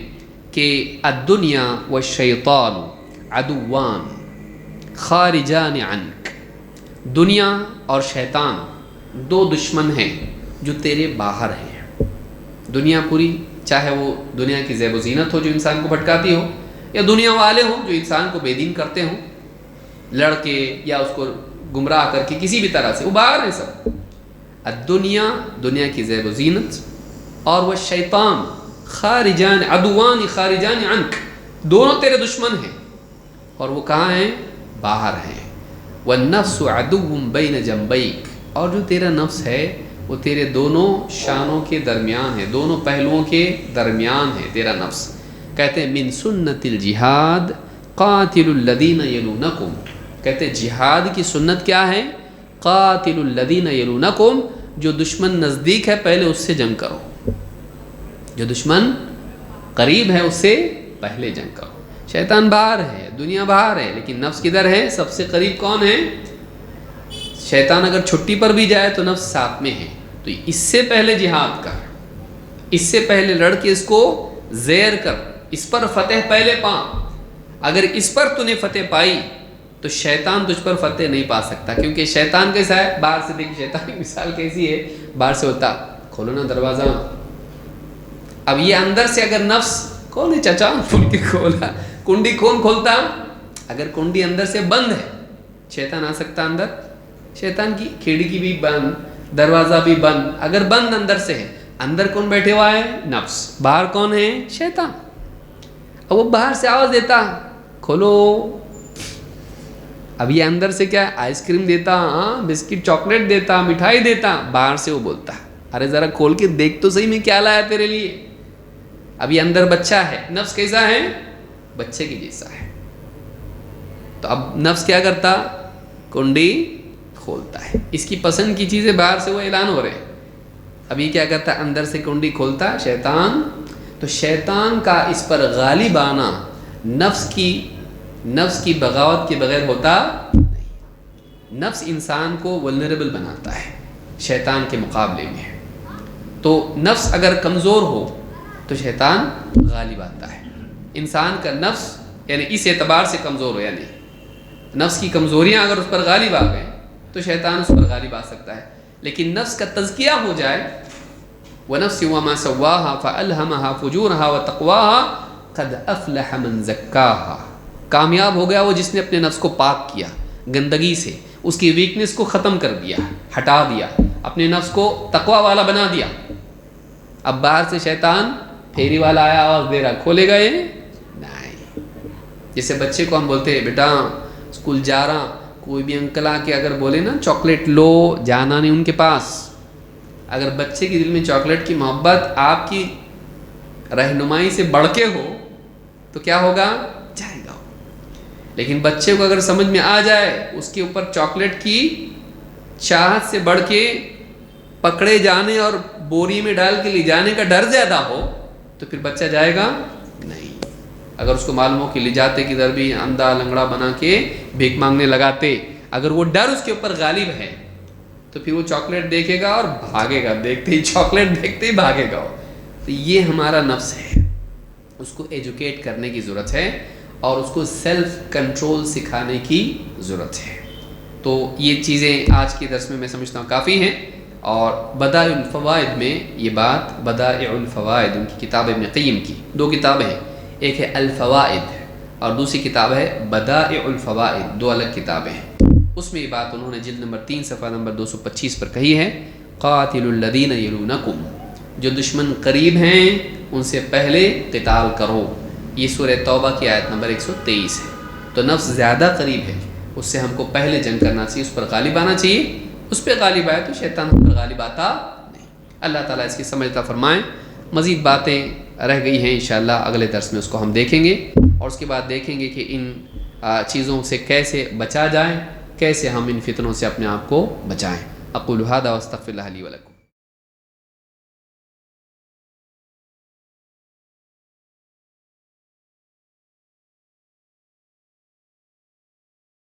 کہ الدنیا والشیطان عدوان خارجان عنک. دنیا اور شیطان دو دشمن ہیں جو تیرے باہر ہیں. دنیا پوری، چاہے وہ دنیا کی زیب و زینت ہو جو انسان کو بھٹکاتی ہو، یا دنیا والے ہوں جو انسان کو بے دین کرتے ہوں، لڑکے یا اس کو گمراہ کر کے کسی بھی طرح سے، وہ باہر ہیں سب. الدنیا، دنیا کی زیب و زینت، اور وہ شیطان خارجان عدوان خارجان عنک، دونوں تیرے دشمن ہیں. اور وہ کہاں ہیں؟ باہر ہیں. والنفس عدو بین جنبیک، اور جو تیرا نفس ہے وہ تیرے دونوں شانوں کے درمیان ہے، دونوں پہلوؤں کے درمیان ہے تیرا نفس. کہتے ہیں من سنت الجہاد قاتل الذین یلونکم، کہتے جہاد کی سنت کیا ہے؟ قاتل الذین یلونکم، جو دشمن نزدیک ہے پہلے اس سے جنگ کرو، جو دشمن قریب ہے اس سے پہلے جنگ کرو۔ شیطان باہر ہے، دنیا باہر ہے، لیکن نفس کدھر ہے؟ سب سے قریب کون ہے؟ شیطان اگر چھٹی پر بھی جائے تو نفس ساتھ میں ہے، تو اس سے پہلے جہاد کر، اس سے پہلے لڑ کے اس کو زیر کر، اس پر فتح پہلے پا۔ اگر اس پر تو نے فتح پائی تو شیطان تجھ پر فتح نہیں پا سکتا، کیونکہ شیطان کیسا ہے؟ باہر سے دیکھ، شیطان کی مثال کیسی ہے؟ باہر سے ہوتا کھولو نا دروازہ، اب یہ اندر سے اگر نفس کون ہے چچا کھول کے کھولا، کنڈی کون کھولتا؟ اگر کنڈی اندر سے بند ہے شیطان آ سکتا اندر؟ شیطان کی کھڑکی بھی بند، دروازہ بھی بند، اگر بند اندر سے ہے، اندر کون بیٹھے ہوا ہے؟ نفس، باہر کون ہے؟ شیطان۔ اب وہ باہر سے آواز دیتا کھولو، اب یہ اندر سے کیا؟ آئس کریم دیتا، ہاں بسکٹ چاکلیٹ دیتا، مٹھائی دیتا، باہر سے وہ بولتا ارے ذرا کھول کے دیکھ تو صحیح میں کیا لایا تیرے لیے۔ اب یہ اندر بچہ ہے، نفس کیسا ہے؟ بچے کی جیسا ہے۔ تو اب نفس کیا کرتا؟ کنڈی کھولتا ہے، اس کی پسند کی چیزیں باہر سے وہ اعلان ہو رہے ہیں، اب یہ کیا کرتا؟ اندر سے کنڈی کھولتا شیطان۔ تو شیطان کا اس پر غالب آنا نفس کی بغاوت کے بغیر ہوتا نہیں۔ نفس انسان کو ولنریبل بناتا ہے شیطان کے مقابلے میں، تو نفس اگر کمزور ہو تو شیطان غالب آتا ہے۔ انسان کا نفس یعنی اس اعتبار سے کمزور ہو، یعنی نفس کی کمزوریاں اگر اس پر غالب آ گئے تو شیطان اس پر غالب آ سکتا ہے، لیکن نفس کا تزکیہ ہو جائے، وَنَفْسٍ وَمَا سَوَّاهَا فَأَلْهَمَهَا فُجُورَهَا وَتَقْوَاهَا قَدْ أَفْلَحَ مَنْ زَكَّاهَا، کامیاب ہو گیا وہ جس نے اپنے نفس کو پاک کیا گندگی سے، اس کی ویکنس کو ختم کر دیا، ہٹا دیا، اپنے نفس کو تقوی والا بنا دیا۔ اب باہر سے شیطان پھیری والا آیا آواز دے رہا، کھولے گا یہ؟ نہیں۔ جیسے بچے کو ہم بولتے ہیں بیٹا اسکول جا رہا، کوئی بھی انکل آ کے اگر بولے نا چاکلیٹ لو، جانا نہیں ان کے پاس۔ اگر بچے کے دل میں چاکلیٹ کی محبت آپ کی رہنمائی سے بڑھ کے ہو تو کیا ہوگا؟ جائے گا۔ لیکن بچے کو اگر سمجھ میں آ جائے اس کے اوپر چاکلیٹ کی چاہت سے بڑھ کے پکڑے جانے اور بوری میں ڈال کے لے جانے کا ڈر زیادہ ہو تو پھر بچہ جائے گا نہیں۔ اگر اس کو معلوم ہو کہ لے جاتے کدھر بھی اندھا لنگڑا بنا کے بھیک مانگنے لگاتے، اگر وہ ڈر اس کے اوپر غالب ہے تو پھر وہ چاکلیٹ دیکھے گا اور بھاگے گا، دیکھتے ہی چاکلیٹ دیکھتے ہی بھاگے گا۔ تو یہ ہمارا نفس ہے، اس کو ایجوکیٹ کرنے کی ضرورت ہے اور اس کو سیلف کنٹرول سکھانے کی ضرورت ہے۔ تو یہ چیزیں آج کے درس میں سمجھتا ہوں کافی ہیں، اور بدائع الفوائد میں یہ بات، بدائع الفوائد ان کی کتاب ابن قیم کی، دو کتابیں ہیں، ایک ہے الفوائد اور دوسری کتاب ہے بدائع الفوائد، دو الگ کتابیں ہیں۔ اس میں یہ بات انہوں نے جلد نمبر 3 صفحہ نمبر 225 پر کہی ہے، قاتل الذین یلونکم، جو دشمن قریب ہیں ان سے پہلے قتال کرو۔ یہ سورہ توبہ کی آیت نمبر 123 ہے۔ تو نفس زیادہ قریب ہے، اس سے ہم کو پہلے جنگ کرنا چاہیے، اس پر غالب آنا چاہیے۔ اس پہ غالب آئے تو شیطان ہم پر غالب آتا نہیں۔ اللہ تعالیٰ اس کی سمجھتا فرمائیں۔ مزید باتیں رہ گئی ہیں، انشاءاللہ اگلے درس میں اس کو ہم دیکھیں گے، اور اس کے بعد دیکھیں گے کہ ان چیزوں سے کیسے بچا جائے، کیسے ہم ان فتنوں سے اپنے آپ کو بچائیں۔ اقول ھذا واستغفر اللہ لی ولکم۔